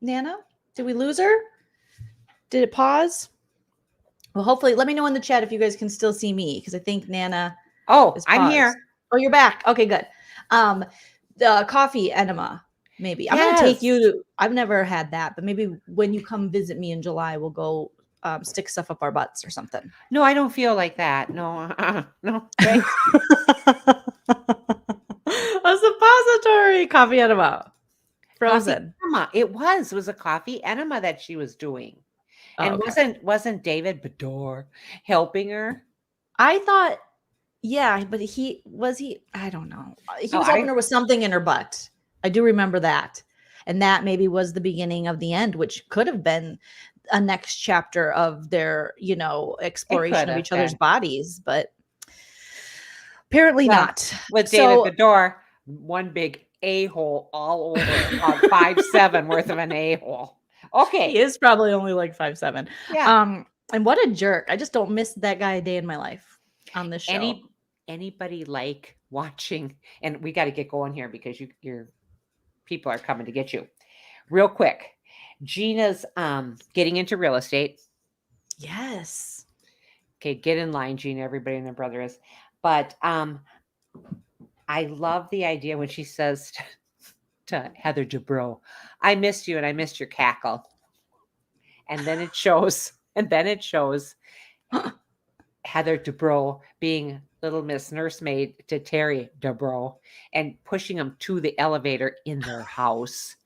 Nana, did we lose her? Did it pause? Well, hopefully, let me know in the chat if you guys can still see me, because I think Nana. Oh, I'm here. Oh, you're back. Okay, good. The coffee enema, maybe. I'm gonna take you to. I've never had that, but maybe when you come visit me in July, we'll go stick stuff up our butts or something. No, I don't feel like that. No, no. A suppository coffee enema. Frozen. It was a coffee enema that she was doing. And wasn't David Bador helping her? I thought, yeah, but I don't know. He was helping her with something in her butt. I do remember that. And that maybe was the beginning of the end, which could have been a next chapter of their, exploration of each other's bodies, but apparently not. With David Bador, one big a-hole all over 5'7" worth of an a-hole. Okay. He is probably only like 5'7". Yeah. And what a jerk. I just don't miss that guy a day in my life on this show. Anybody like watching, and we got to get going here because your people are coming to get you. Real quick. Gina's getting into real estate. Yes. Okay, get in line, Gina. Everybody and their brother is. But I love the idea when she says to Heather Dubrow, I missed you and I missed your cackle. And then it shows Heather Dubrow being little Miss Nursemaid to Terry Dubrow and pushing him to the elevator in their house.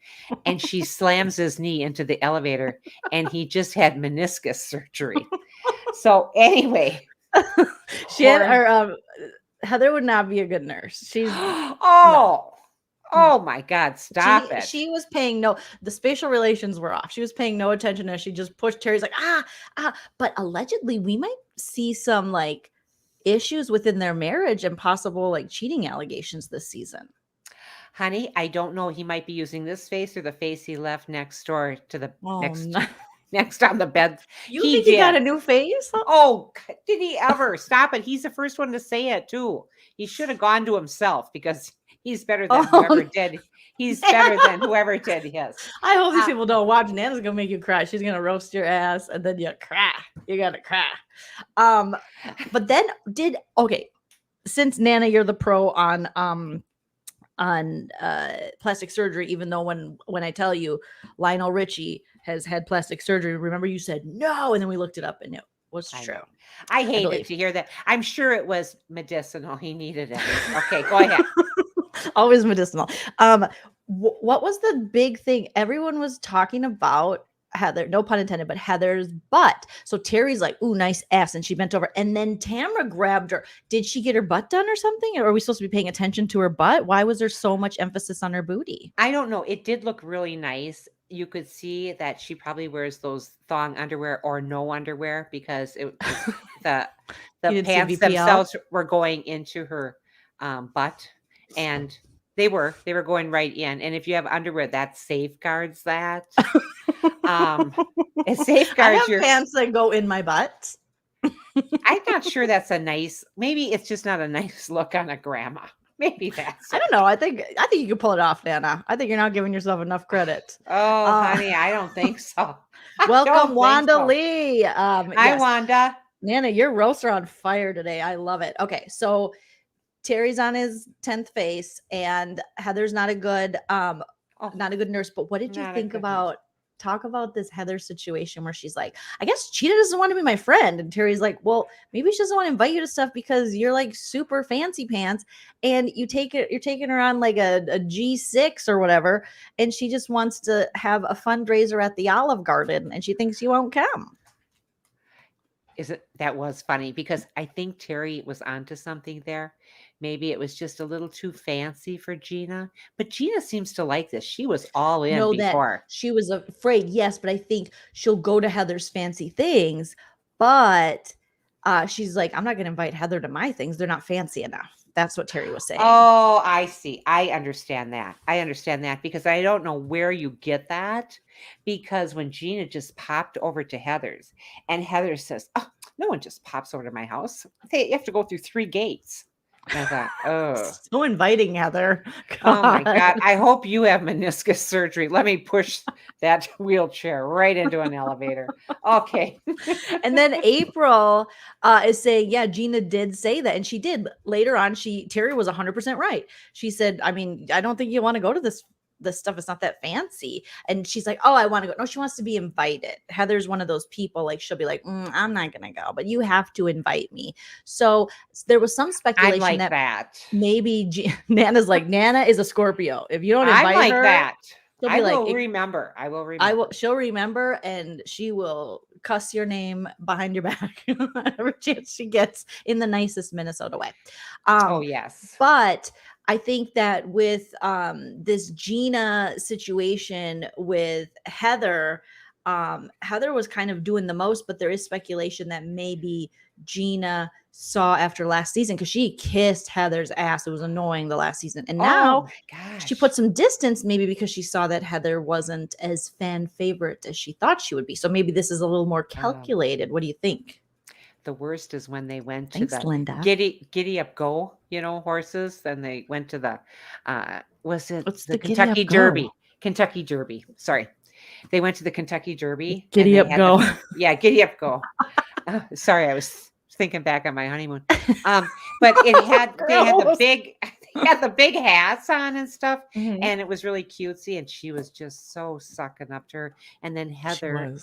And she slams his knee into the elevator and he just had meniscus surgery. So anyway, Heather would not be a good nurse. She's Oh my God, stop it. She was paying the spatial relations were off. She was paying no attention as she just pushed Terry's like, but allegedly we might see some like issues within their marriage and possible like cheating allegations this season. Honey, I don't know. He might be using this face or the face he left next door to the next on the bed. You think he got a new face? Oh, did he ever? Stop it. He's the first one to say it too. He should have gone to himself because he's better than whoever did He's better than whoever did his. I hope these people don't watch. Nana's gonna make you cry. She's gonna roast your ass, and then you cry. You gotta cry. But then since Nana, you're the pro on plastic surgery, even though when I tell you Lionel Richie has had plastic surgery, remember you said no, and then we looked it up and it was true. I hated to hear that. I'm sure it was medicinal. He needed it. Okay, go ahead. Always medicinal. What was the big thing everyone was talking about? Heather, no pun intended, but Heather's butt. So Terry's like, "Ooh, nice ass," and she bent over, and then Tamra grabbed her. Did she get her butt done or something? Or are we supposed to be paying attention to her butt? Why was there so much emphasis on her booty? I don't know. It did look really nice. You could see that she probably wears those thong underwear or no underwear because it was the pants themselves were going into her butt, and they were going right in. And if you have underwear, that safeguards that. It safeguards your pants that go in my butt. I'm not sure that's a nice. Maybe it's just not a nice look on a grandma. Maybe that's. I don't know. I think you can pull it off, Nana. I think you're not giving yourself enough credit. Oh, honey, I don't think so. Welcome, Wanda Lee. Hi, Wanda. Nana, your roasts are on fire today. I love it. Okay, so Terry's on his 10th face, and Heather's not a good nurse. But what did you think about? Talk about this Heather situation where she's like, I guess Cheetah doesn't want to be my friend. And Terry's like, well, maybe she doesn't want to invite you to stuff because you're like super fancy pants and you're taking her on like a G6 or whatever. And she just wants to have a fundraiser at the Olive Garden and she thinks you won't come. That was funny because I think Terry was onto something there. Maybe it was just a little too fancy for Gina, but Gina seems to like this. She was all in before. That she was afraid, yes, but I think she'll go to Heather's fancy things, but she's like, I'm not going to invite Heather to my things. They're not fancy enough. That's what Terry was saying. Oh, I see. I understand that because I don't know where you get that because when Gina just popped over to Heather's and Heather says, oh, no one just pops over to my house. You have to go through 3 gates. And I thought, oh. So inviting, Heather. God. Oh, my God. I hope you have meniscus surgery. Let me push that wheelchair right into an elevator. Okay. And then April is saying, yeah, Gina did say that. And she did. Later on, Terry was 100% right. She said, I mean, I don't think you want to go to this stuff. It's not that fancy. And she's like, oh, I want to go. No, she wants to be invited. Heather's one of those people, like she'll be like, I'm not going to go, but you have to invite me. So there was some speculation that maybe Nana's like, Nana is a Scorpio. If you don't invite her, that. I will remember. She'll remember and she will cuss your name behind your back every chance she gets in the nicest Minnesota way. Oh, yes. But I think that with this Gina situation with Heather, Heather was kind of doing the most, but there is speculation that maybe Gina saw after last season because she kissed Heather's ass. It was annoying the last season. And now she put some distance maybe because she saw that Heather wasn't as fan favorite as she thought she would be. So maybe this is a little more calculated. What do you think? The worst is when they went to the giddy up go, horses. Then they went to the the Kentucky Derby? Kentucky Derby. Sorry. They went to the Kentucky Derby. Giddy up go. Giddy up go. Sorry, I was thinking back on my honeymoon. But they had the big hats on and stuff, and it was really cutesy. And she was just so sucking up to her. And then Heather,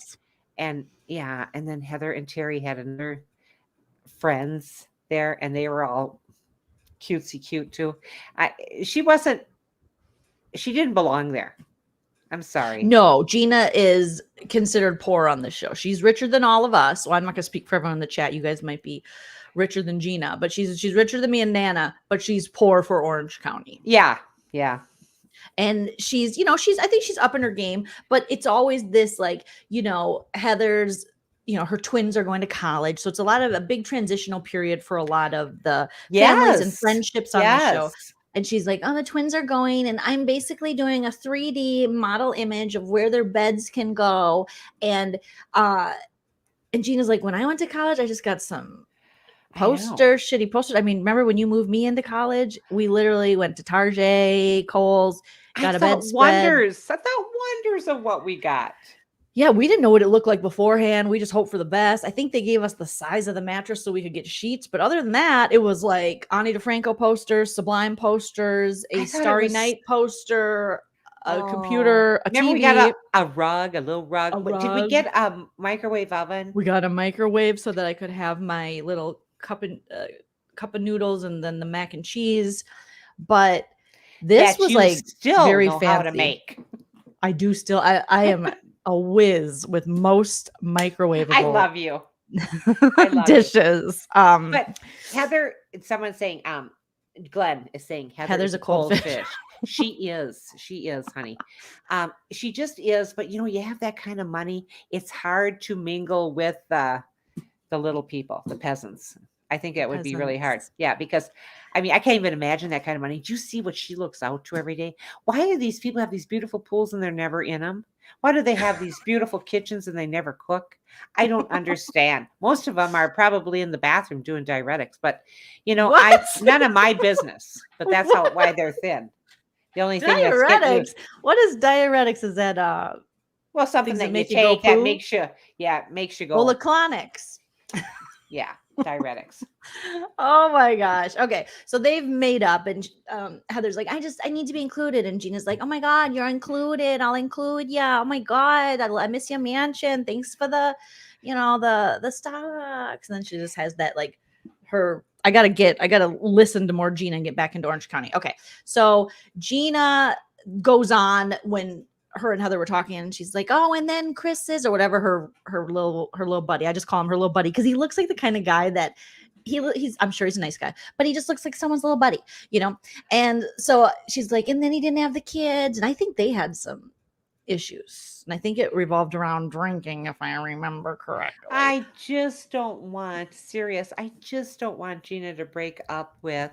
and then Heather and Terry had another friends there, and they were all cutesy cute too. She didn't belong there. I'm sorry. No, Gina is considered poor on the show. She's richer than all of us. Well, I'm not going to speak for everyone in the chat. You guys might be richer than Gina, but she's richer than me and Nana, but she's poor for Orange County. Yeah. Yeah. And she's I think she's up in her game, but it's always this like, Heather's, her twins are going to college. So it's a big transitional period for a lot of the families and friendships on the show. And she's like, oh, the twins are going, and I'm basically doing a 3D model image of where their beds can go. And Gina's like, when I went to college, I just got some I know. posters, shitty posters. I mean, remember when you moved me into college? We literally went to Target, Kohl's, got a bedspread. I thought wonders of what we got. Yeah, we didn't know what it looked like beforehand. We just hoped for the best. I think they gave us the size of the mattress so we could get sheets. But other than that, it was like Ani DeFranco posters, Sublime posters, a Starry Night poster, a computer, a remember TV. we got a rug, a little rug. A Did we rug. get a microwave oven? We got a microwave so that I could have my little cup of noodles and then the mac and cheese. But this was like still very know fancy. How to make. I do still. I am a whiz with most microwavable. I love you. I love dishes. But Heather, someone's saying, Glenn is saying Heather's a cold fish. She is, honey. She just is. But you have that kind of money. It's hard to mingle with the little people, the peasants. I think it would be really hard. Yeah, because I can't even imagine that kind of money. Do you see what she looks out to every day? Why do these people have these beautiful pools and they're never in them? Why do they have these beautiful kitchens and they never cook? I don't understand. Most of them are probably in the bathroom doing diuretics, but none of my business. But that's why they're thin. The only thing diuretics. What is diuretics? Is that well, something that you take that makes you go. Well, colonics. Yeah, diuretics. Oh my gosh. Okay, so they've made up, and Heather's like, I need to be included, and Gina's like, oh my god, you're included. I'll include you. Oh my god, I miss your mansion. Thanks for the, the stocks. And then she just has that like her. I gotta listen to more Gina and get back into Orange County. Okay, so Gina goes on when her and Heather were talking, and she's like, oh, and then Chris's or whatever her little buddy. I just call him her little buddy because he looks like the kind of guy that he's I'm sure he's a nice guy, but he just looks like someone's little buddy, And so she's like, and then he didn't have the kids, and I think they had some issues, and I think it revolved around drinking, if I remember correctly. I just don't want Gina to break up with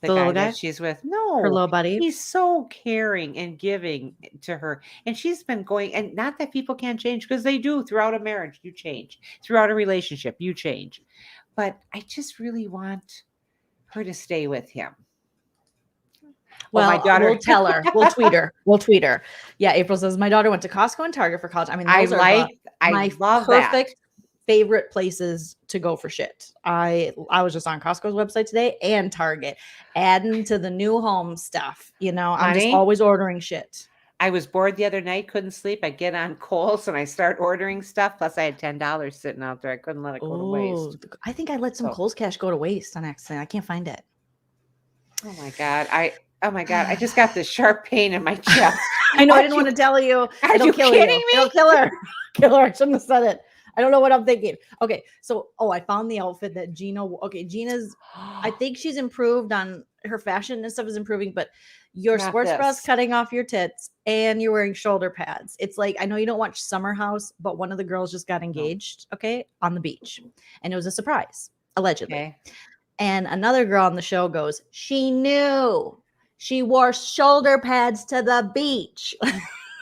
the guy that she's with. No, her little buddy. He's so caring and giving to her. And she's been going, and not that people can't change, because they do throughout a marriage. You change. Throughout a relationship, you change. But I just really want her to stay with him. Well, my daughter, we'll tell her. We'll tweet her. Yeah, April says my daughter went to Costco and Target for college. I mean, those are my perfect favorite places to go for shit. I was just on Costco's website today and Target, adding to the new home stuff. I'm just always ordering shit. I was bored the other night, couldn't sleep. I get on Kohl's and I start ordering stuff. Plus, I had $10 sitting out there. I couldn't let it go to waste. I think I let some Kohl's cash go to waste on accident. I can't find it. Oh my god! I just got this sharp pain in my chest. I know. I didn't want to tell you. Are you kidding me? It'll kill her. I shouldn't have said it. I don't know what I'm thinking. Okay, so I found the outfit that Gina. Okay, Gina's. I think she's improved on her fashion and stuff is improving, but your sports bra's cutting off your tits and you're wearing shoulder pads. It's like, I know you don't watch Summer House, but one of the girls just got engaged. Okay, on the beach, and it was a surprise, allegedly. Okay. And another girl on the show goes, she knew. She wore shoulder pads to the beach.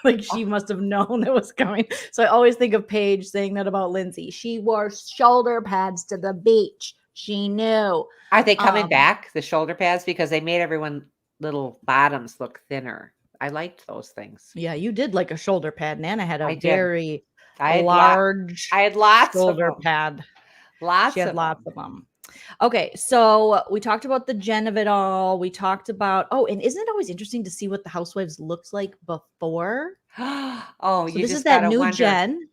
Like she must have known it was coming. So I always think of Paige saying that about Lindsay. She wore shoulder pads to the beach. She knew. Are they coming back, the shoulder pads? Because they made everyone little bottoms look thinner. I liked those things. Yeah, you did like a shoulder pad. Nana had a I had lots shoulder of them. pad. Lots of them. Okay, so we talked about the Jen of it all. We talked about, and isn't it always interesting to see what the housewives looked like before? So this is that new Jen.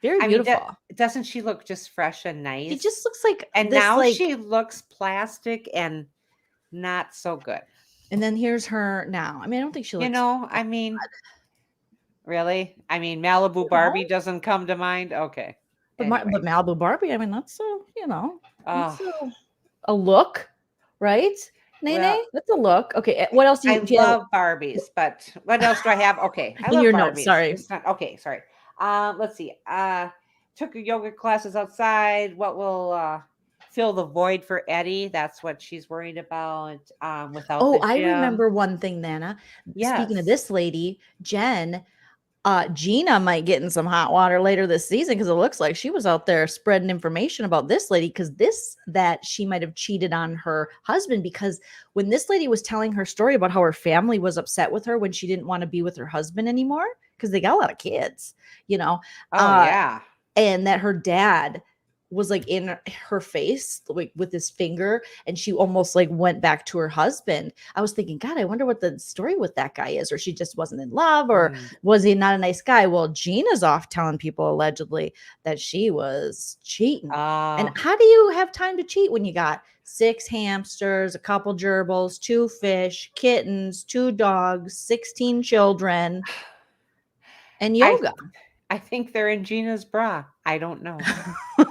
Very beautiful. Doesn't she look just fresh and nice? It just looks like, and now she looks plastic and not so good. And then here's her now. I mean, I don't think she looks. Really? I mean, Malibu Barbie doesn't come to mind. Okay. But Malibu Barbie, I mean, that's a look, right? Nene, well, that's a look. Okay, what else do you? I love Barbies, but what else do I have? Okay, I love your Barbies. Notes, sorry. Okay, sorry. Let's see. Took yoga classes outside. What will fill the void for Eddie? That's what she's worried about. Without. I remember one thing, Nana. Yes. Speaking of this lady, Jen. Gina might get in some hot water later this season because it looks like she was out there spreading information about this lady because that she might have cheated on her husband because when this lady was telling her story about how her family was upset with her when she didn't want to be with her husband anymore because they got a lot of kids, Oh, yeah. and that her dad was like in her face like with his finger and she almost like went back to her husband. I was thinking, God, I wonder what the story with that guy is, or she just wasn't in love, or was he not a nice guy? Well, Gina's off telling people allegedly that she was cheating. And how do you have time to cheat when you got 6 hamsters, a couple gerbils, 2 fish, kittens, 2 dogs, 16 children, and yoga? I think they're in Gina's bra. I don't know. He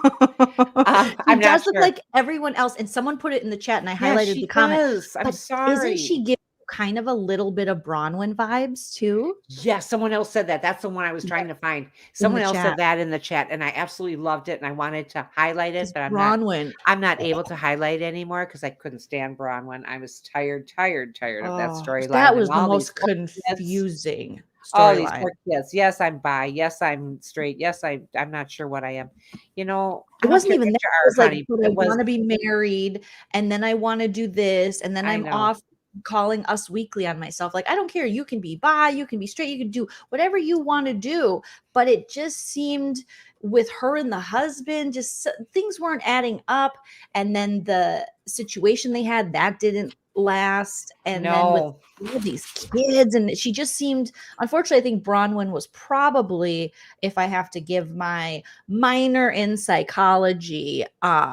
I'm not does look sure. like everyone else, and someone put it in the chat, and I highlighted she the comment. does. I'm But sorry. isn't she giving kind of a little bit of Bronwyn vibes too? Yeah, someone else said that. That's the one I was trying to find. Someone else chat. said that in the chat, and I absolutely loved it, and I wanted to highlight it, 'Cause but Bronwyn, I'm not able to highlight anymore because I couldn't stand Bronwyn. I was tired of that storyline. that was and the all most these poor kids. confusing All these storyline. poor kids. Yes, I'm bi. Yes, I'm straight. Yes, I'm not sure what I am. I It don't wasn't care even what that. you It are, was like, honey. but I It was. want to be married, and then I want to do this, and then I I'm know. off calling Us Weekly on myself. Like, I don't care. You can be bi, you can be straight, you can do whatever you want to do. But it just seemed with her and the husband, just things weren't adding up. And then the situation they had that didn't last. And then with No. all these kids, and she just seemed, unfortunately, I think Bronwyn was probably, if I have to give my minor in psychology,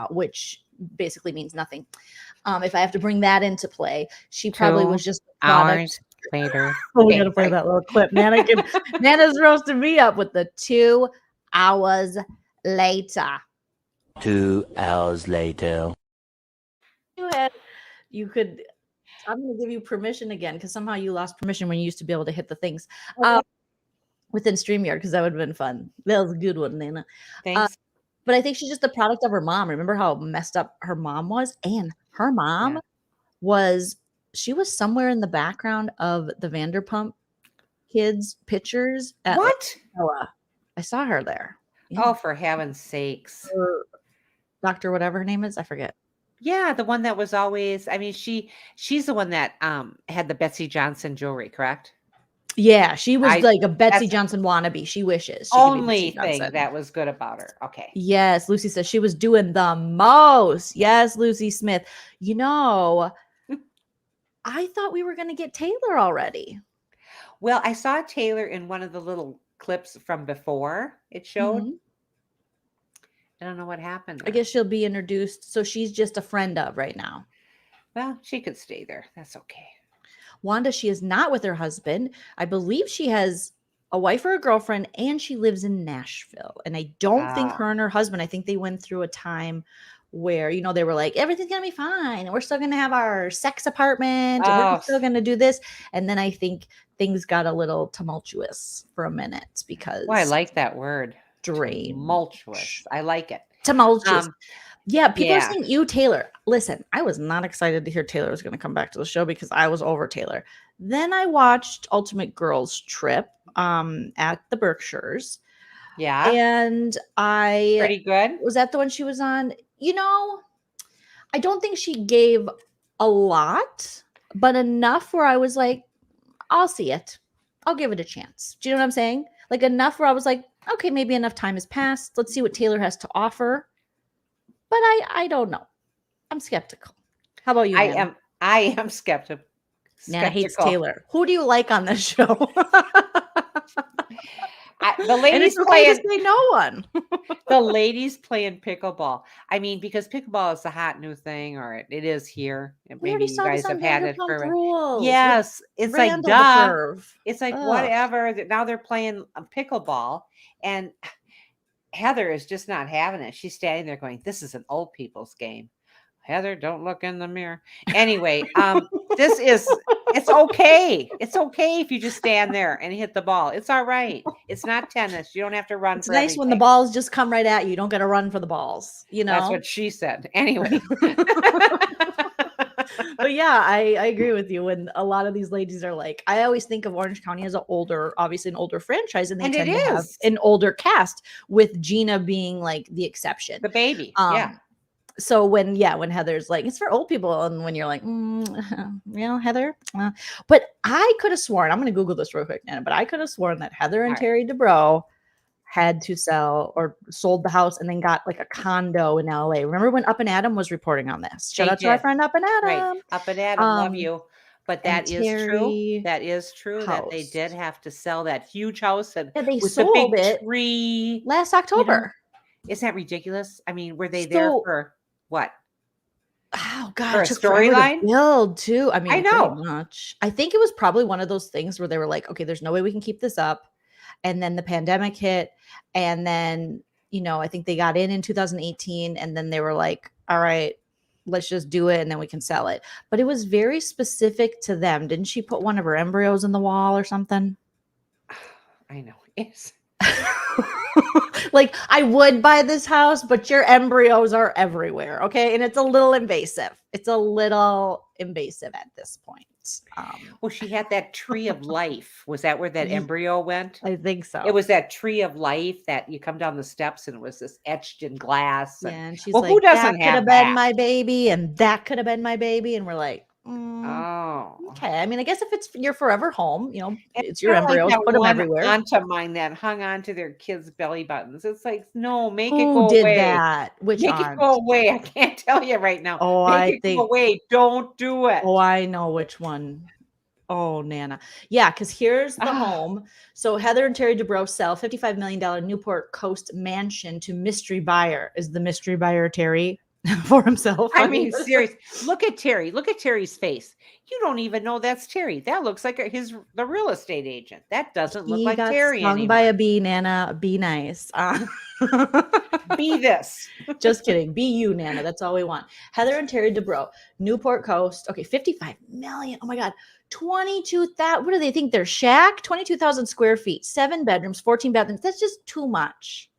which basically means nothing. If I have to bring that into play, she probably was just a product. Hours later. Oh, we Okay, gotta play sorry. that little clip. Nana's roasting me up with the 2 hours later. 2 hours later. You could. I'm gonna give you permission again because somehow you lost permission when you used to be able to hit the things within StreamYard because that would have been fun. That was a good one, Nana. Thanks. But I think she's just the product of her mom. Remember how messed up her mom was? And her mom was somewhere in the background of the Vanderpump kids pictures at What? I saw her there. Oh, for heaven's sakes. Or Dr. whatever her name is, I forget. Yeah, the one that was always, I mean, she's the one that had the Betsy Johnson jewelry, correct? Yeah, she was like a Betsy Johnson wannabe. She wishes she Only could be Betsy thing that was good about her. Okay. Yes, Lucy says she was doing the most. Yes, Lucy Smith. I thought we were going to get Taylor already. Well, I saw Taylor in one of the little clips from before it showed. Mm-hmm. I don't know what happened there. I guess she'll be introduced. So she's just a friend of right now. Well, she could stay there. That's okay. Wanda, she is not with her husband. I believe she has a wife or a girlfriend, and she lives in Nashville. And I don't think her and her husband, I think they went through a time where, they were like, everything's going to be fine. And we're still going to have our sex apartment. And we're still going to do this. And then I think things got a little tumultuous for a minute because. Oh, I like that word. Tumultuous. I like it. Tumultuous. Yeah, people are saying you, Taylor. Listen, I was not excited to hear Taylor was going to come back to the show because I was over Taylor. Then I watched Ultimate Girls Trip at the Berkshires. Yeah. And pretty good. Was that the one she was on? I don't think she gave a lot, but enough where I was like, I'll see it. I'll give it a chance. Do you know what I'm saying? Like enough where I was like, okay, maybe enough time has passed. Let's see what Taylor has to offer. But I don't know. I'm skeptical. How about you, Nana? I am skeptical. Nana hates Taylor. Who do you like on this show? The ladies playing no one. The ladies playing pickleball. I mean, because pickleball is the hot new thing, or it is here. Maybe you guys have had it for. Yes, it's like duh. It's like whatever. Now they're playing pickleball, and Heather is just not having it. She's standing there going, "This is an old people's game." Heather, don't look in the mirror. Anyway, it's okay. It's okay if you just stand there and hit the ball. It's all right. It's not tennis. You don't have to run. It's nice when the balls just come right at you. You don't got to run for the balls. That's what she said. Anyway. But yeah, I agree with you. When a lot of these ladies are like, I always think of Orange County as obviously an older franchise, and they And it tend to have is. an older cast, with Gina being like the exception. The baby. Yeah. So when Heather's like, it's for old people, and when you're like, Heather, but I could have sworn, I'm going to Google this real quick, Nana, but I could have sworn that Heather and All right. Terry Dubrow had to sell or sold the house and then got like a condo in LA. Remember when Up and Adam was reporting on this? Shout out to our friend Up and Adam. Right. Up and Adam, love you. But that is true. That is true that they did have to sell that huge house and they with sold the big it tree last October. Isn't that ridiculous? I mean, were they there for what? Oh God, for a storyline build too. I mean, I know. Pretty much. I think it was probably one of those things where they were like, okay, there's no way we can keep this up. And then the pandemic hit. And then, I think they got in 2018. And then they were like, all right, let's just do it. And then we can sell it. But it was very specific to them. Didn't she put one of her embryos in the wall or something? I know. It's like, I would buy this house, but your embryos are everywhere. Okay. And it's a little invasive. At this point. Well, she had that tree of life. Was that where that embryo went? I think so. It was that tree of life that you come down the steps and it was this etched in glass. And she's well, like, who doesn't that have could have been my baby, and that could have been my baby. And we're like, okay. I mean, I guess if it's your forever home, it's your embryos, like put them everywhere. Onto mine that hung onto their kids' belly buttons. It's like, no, make Who it go did away. That? Which make aunt? it go away. I can't tell you right now. Make it go away. Don't do it. Oh, I know which one. Oh, Nana. Yeah, because here's the home. So Heather and Terry Dubrow sell $55 million Newport Coast mansion to mystery buyer. Is the mystery buyer Terry for himself? I mean, seriously. Look at Terry. Look at Terry's face. You don't even know that's Terry. That looks like the real estate agent. That doesn't look like Terry anymore. Stung by a bee, Nana. Be nice. Be this. Just kidding. Be you, Nana. That's all we want. Heather and Terry Dubrow, Newport Coast. Okay, $55 million. Oh my God. 22,000. What do they think? Their shack? 22,000 square feet, 7 bedrooms, 14 bathrooms. That's just too much.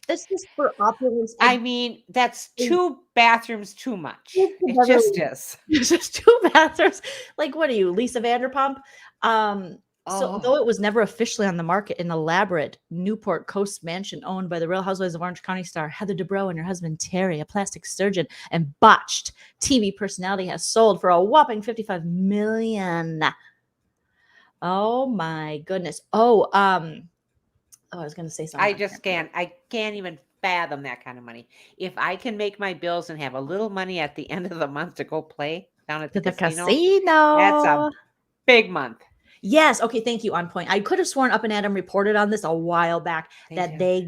That's just for opulence. I mean, that's 2 bathrooms too much. It just is. It's just 2 bathrooms. Like, what are you, Lisa Vanderpump? So though it was never officially on the market, an elaborate Newport Coast mansion owned by the Real Housewives of Orange County star Heather Dubrow and her husband Terry, a plastic surgeon and botched TV personality, has sold for a whopping $55 million. Oh my goodness. I was going to say something. I can't even fathom that kind of money. If I can make my bills and have a little money at the end of the month to go play down at the casino, that's a big month. Yes. Okay. Thank you. On point. I could have sworn Up and Adam reported on this a while back that they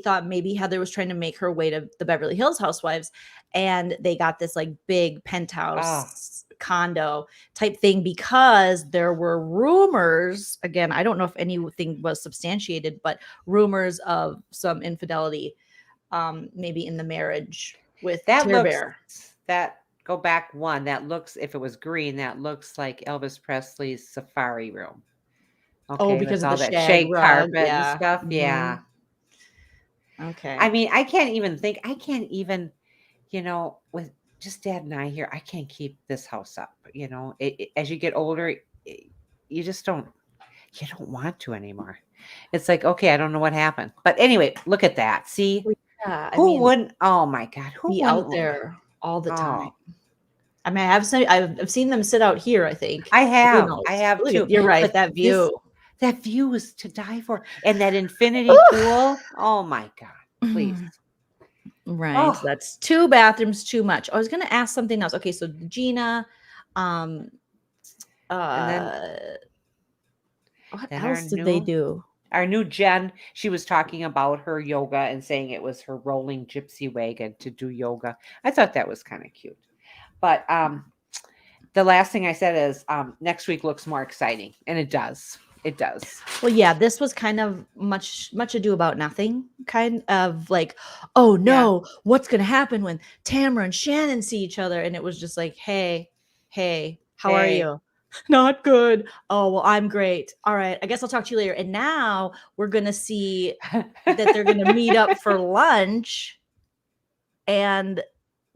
thought maybe Heather was trying to make her way to the Beverly Hills Housewives, and they got this like big penthouse condo type thing because there were rumors. Again, I don't know if anything was substantiated, but rumors of some infidelity, maybe in the marriage with Terry Bear. Go back one. That looks, if it was green, that looks like Elvis Presley's safari room. Okay, because of all the that shag carpet and stuff. Mm-hmm. Yeah. Okay. I mean, I can't even, with just Dad and I here, I can't keep this house up. As you get older, you just don't want to anymore. It's like, okay, I don't know what happened. But anyway, look at that. See, who wouldn't? Oh my God, who be out there all the time? I mean, I've seen them sit out here. I think I have too. You're right. But that view is to die for, and that infinity pool. Oh my God, please. Right. So that's 2 bathrooms too much. I was going to ask something else. Okay, so Gina, and then what else did they do? Our new Jen, she was talking about her yoga and saying it was her rolling gypsy wagon to do yoga. I thought that was kind of cute. But the last thing I said is next week looks more exciting. And it does. It does. Well, yeah, this was kind of much ado about nothing. Kind of like, oh no, what's going to happen when Tamara and Shannon see each other? And it was just like, hey, how are you? Not good. Oh, well, I'm great. All right. I guess I'll talk to you later. And now we're going to see that they're going to meet up for lunch. And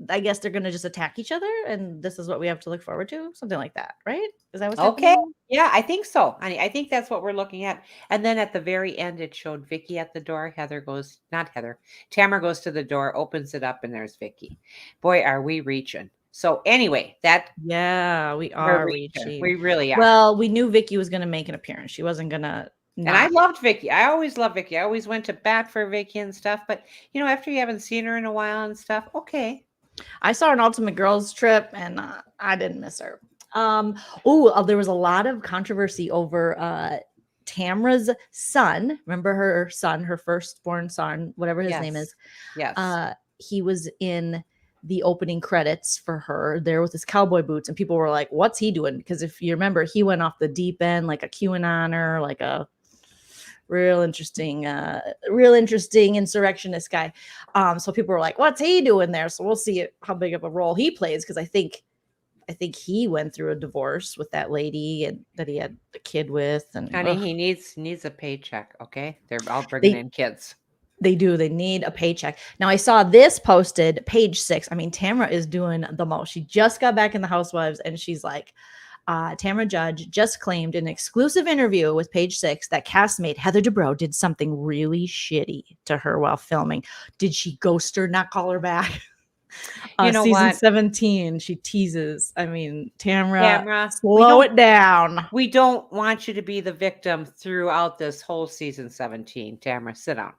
I guess they're going to just attack each other, and this is what we have to look forward to. Something like that, right? Is that what's Okay. happening? Yeah, I think so, honey. I think that's what we're looking at. And then at the very end, it showed Vicky at the door. Tamara goes to the door, opens it up, and there's Vicky. Boy, are we reaching. So anyway, Yeah, we we're are reaching. reaching. We really are. Well, we knew Vicky was going to make an appearance. She wasn't going to. And I loved Vicky. I always loved Vicky. I always went to bat for Vicky and stuff. But, after you haven't seen her in a while and stuff, okay. I saw an Ultimate Girls Trip, and I didn't miss her. There was a lot of controversy over Tamra's son. Remember her son, her firstborn son, whatever his name is. Yes. He was in the opening credits for her there with his cowboy boots, and people were like, what's he doing? Because if you remember, he went off the deep end like a QAnoner, like a real interesting insurrectionist guy. So people were like, what's he doing there? So we'll see how big of a role he plays, because I think he went through a divorce with that lady and that he had a kid with. And honey, he needs a paycheck. Okay, they're all bringing in kids. They do. They need a paycheck. Now, I saw this posted, page 6. I mean, Tamra is doing the most. She just got back in the Housewives, and she's like, Tamra Judge just claimed in an exclusive interview with page 6 that castmate Heather Dubrow did something really shitty to her while filming. Did she ghost her, not call her back? Season 17, she teases. I mean, Tamra, slow it down. We don't want you to be the victim throughout this whole season 17. Tamra, sit down.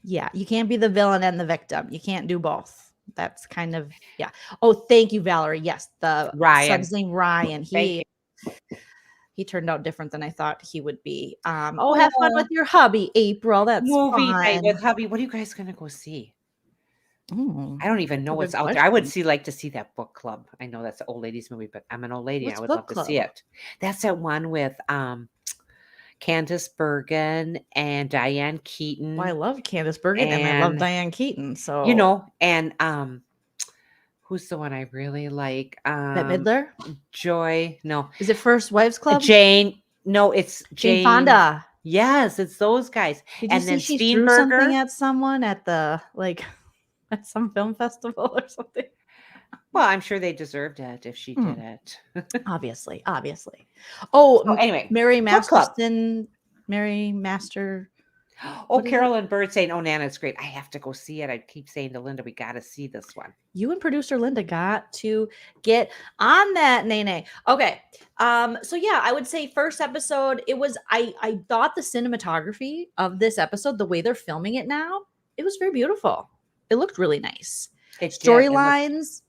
Yeah, you can't be the villain and the victim. You can't do both. That's kind of, yeah. Oh, thank you, Valerie. Yes, the son's name Ryan. He turned out different than I thought he would be. Have fun with your hubby, April. That's movie fun. night with hubby. What are you guys gonna go see? I don't even know what's out there. I would like to see that book club. I know that's an old ladies movie, but I'm an old lady. I would love to see it. That's that one with Candice Bergen and Diane Keaton. Well, I love Candice Bergen and I love Diane Keaton. So and who's the one I really like? Bette Midler? Joy. No. Is it First Wives Club? Jane. No, it's Jane Fonda. Yes, it's those guys. Did you see she threw something at someone at the at some film festival or something? Well, I'm sure they deserved it if she did it. Obviously. Anyway, Mary Masterson. Oh, Carolyn Bird saying, "Oh, Nana, it's great. I have to go see it." I keep saying to Linda, "We got to see this one." You and producer Linda got to get on that, Nene. Okay. So yeah, I would say first episode, it was, I thought the cinematography of this episode, the way they're filming it now, it was very beautiful. It looked really nice. Storylines,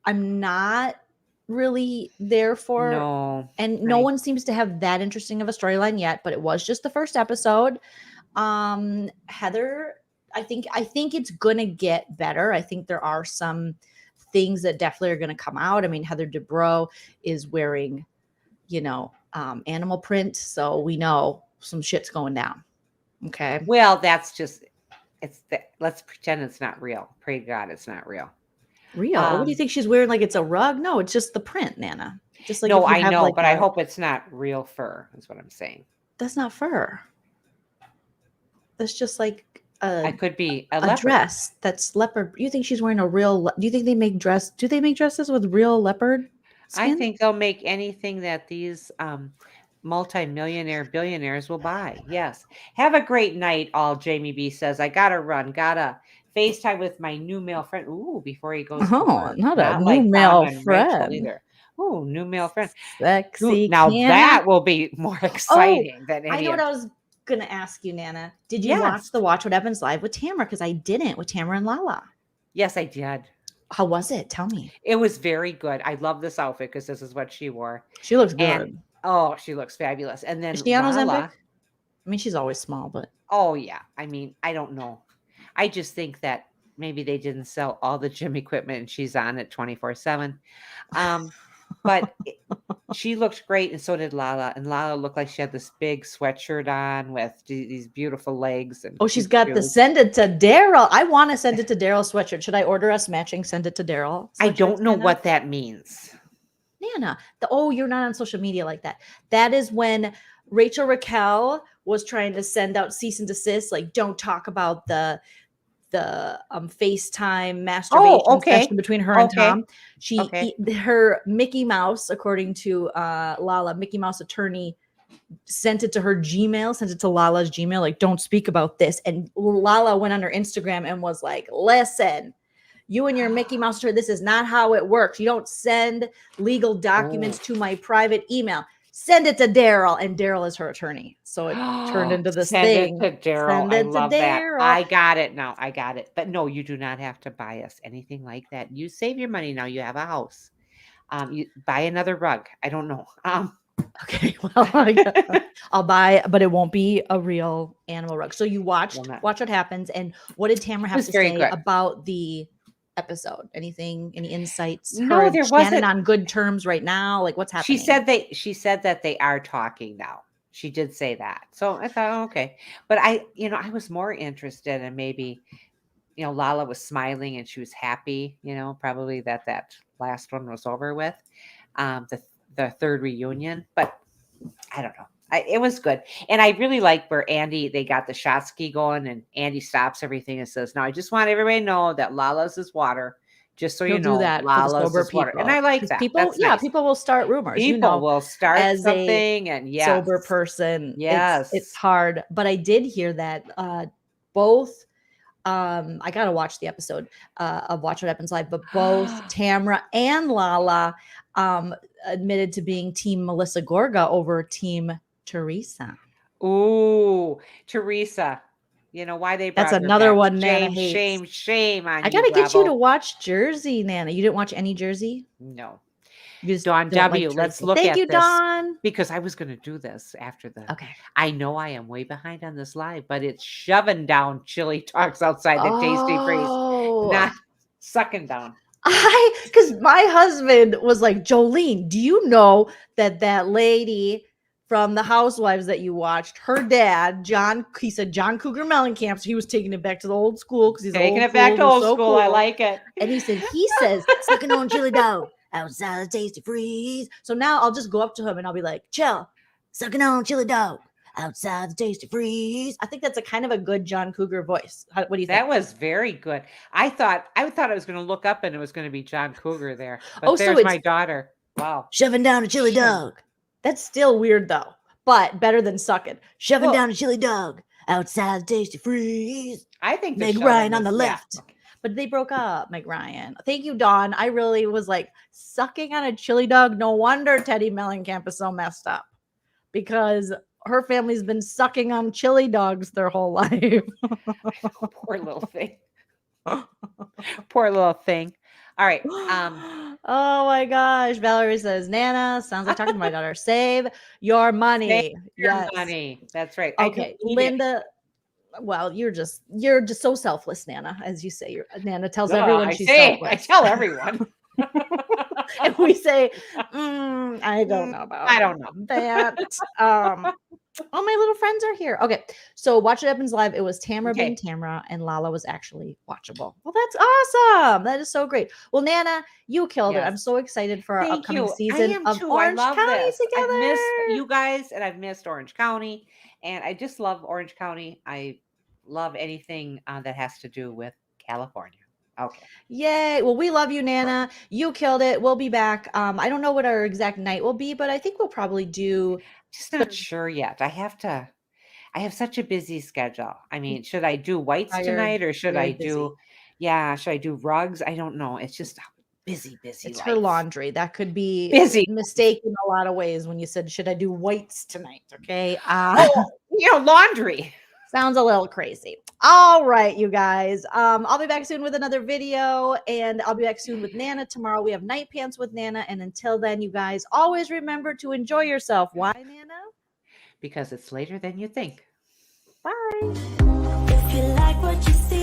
I'm not really there for. No. And no one seems to have that interesting of a storyline yet, but it was just the first episode. Heather, I think it's gonna get better. I think there are some things that definitely are gonna come out. I mean, Heather Dubrow is wearing, animal print, so we know some shit's going down. Okay. Well, that's just let's pretend it's not real. Pray to God it's not real. Real? What do you think she's wearing? Like it's a rug? No, it's just the print, Nana. Just like no, I know, but I hope it's not real fur. Is what I'm saying. That's not fur. That's just like it could be a dress that's leopard. You think she's wearing a real? Do you think they make dress? Do they make dresses with real leopard skin? I think they'll make anything that these multi-millionaire billionaires will buy. Yes. Have a great night, all. Jamie B says, I gotta run. Gotta FaceTime with my new male friend. Ooh, before he goes. Not a new male friend either. Ooh, new male friend. Sexy. Now that will be more exciting than any. I know what I was gonna ask you, Nana. Did you watch the Watch What Happens Live with Tamara? Because I didn't with Tamara and Lala. Yes, I did. How was it? Tell me. It was very good. I love this outfit because this is what she wore. She looks good. She looks fabulous. And then is she on Ozempic? I mean, she's always small, but oh yeah. I mean, I don't know. I just think that maybe they didn't sell all the gym equipment and she's on it 24/7. But she looked great, and so did Lala. And Lala looked like she had this big sweatshirt on with these beautiful legs. And she's got the send it to Daryl. I want to send it to Daryl sweatshirt. Should I order us matching send it to Daryl? I don't know what that means. Nana, you're not on social media like that. That is when Rachel Raquel was trying to send out cease and desist, like don't talk about the FaceTime masturbation okay. session between her and Okay. Tom. Okay. Her Mickey Mouse, according to Lala, Mickey Mouse attorney sent it to her Gmail, sent it to Lala's Gmail, like, don't speak about this. And Lala went on her Instagram and was like, listen, you and your Mickey Mouse attorney, this is not how it works. You don't send legal documents to my private email. Send it to Daryl, and Daryl is her attorney. So it turned into this thing. Send it to Daryl. Send I it to love that. Daryl. I got it now. I got it. But no, you do not have to buy us anything like that. You save your money now. You have a house. You buy another rug. I don't know. Okay, well, I'll buy, but it won't be a real animal rug. So you watch what happens, and what did Tamara have to say about the episode? Anything? Any insights? No, there wasn't. On good terms right now. Like, what's happening? She said that they are talking now. She did say that. So I thought, okay, but I was more interested in maybe, Lala was smiling and she was happy. Probably that last one was over with. The third reunion, but I don't know. It was good. And I really like where they got the shot ski going, and Andy stops everything and says, now I just want everybody to know that Lala's is water. Just so you know, that Lala's is water. And I like that. People, nice. People will start rumors. People will start as something, and sober person. Yes. It's hard. But I did hear that both I gotta watch the episode of Watch What Happens Live, but both Tamara and Lala admitted to being Team Melissa Gorga over Team Teresa. Ooh, Teresa. Why they brought That's another back. one Nana hates. Shame on you. I gotta get you to watch Jersey, Nana. You didn't watch any Jersey? No. Dawn W, let's look at this. Thank you, Dawn. Because I was going to do this after the. Okay. I know I am way behind on this live, but it's shoving down chili talks outside the Tasty Freeze, not sucking down. Because my husband was like, Joleen, do you know that lady from the Housewives that you watched, her dad, John, he said John Cougar Mellencamp, so he was taking it back to the old school because he's taking it back to old school. Cool. I like it. And he says, sucking on chili dog outside the Tasty Freeze. So now I'll just go up to him and I'll be like, chill, sucking on chili dog outside the Tasty Freeze. I think that's a kind of a good John Cougar voice. What do you think? That was very good. I thought I was going to look up and it was going to be John Cougar there. But there's my daughter. Wow. Shoving down a chili dog. That's still weird though, but better than sucking. Shoving down a chili dog outside the Tasty Freeze. I think Meg Ryan on the left. Yeah. But they broke up, Meg Ryan. Thank you, Dawn. I really was like, sucking on a chili dog. No wonder Teddy Mellencamp is so messed up, because her family's been sucking on chili dogs their whole life. Poor little thing. Poor little thing. All right. Oh my gosh. Valerie says, Nana, sounds like talking to my daughter. Save your money. Save your money. That's right. Okay. Linda. Well, you're just so selfless, Nana, as you say. Nana tells everyone she's selfless. I tell everyone. And we say, I don't know about that. All my little friends are here. Okay, so Watch What Happens Live. It was Tamara being Tamara, and Lala was actually watchable. Well, that's awesome. That is so great. Well, Nana, you killed it. I'm so excited for our upcoming season of Orange County together. I've missed you guys, and I've missed Orange County, and I just love Orange County. I love anything that has to do with California. Okay. Yay. Well, we love you, Nana. You killed it. We'll be back. I don't know what our exact night will be, but I think we'll probably do. Just not sure yet. I have such a busy schedule. I mean, should I do whites tonight, or should I do rugs? I don't know. It's just busy. It's her laundry. That could be busy. Mistake in a lot of ways when you said, should I do whites tonight? Okay. Laundry. Sounds a little crazy. All right, you guys. I'll be back soon with another video, and I'll be back soon with Nana tomorrow. We have night pants with Nana, and until then, you guys always remember to enjoy yourself. Why, Nana? Because it's later than you think. Bye. If you like what you see.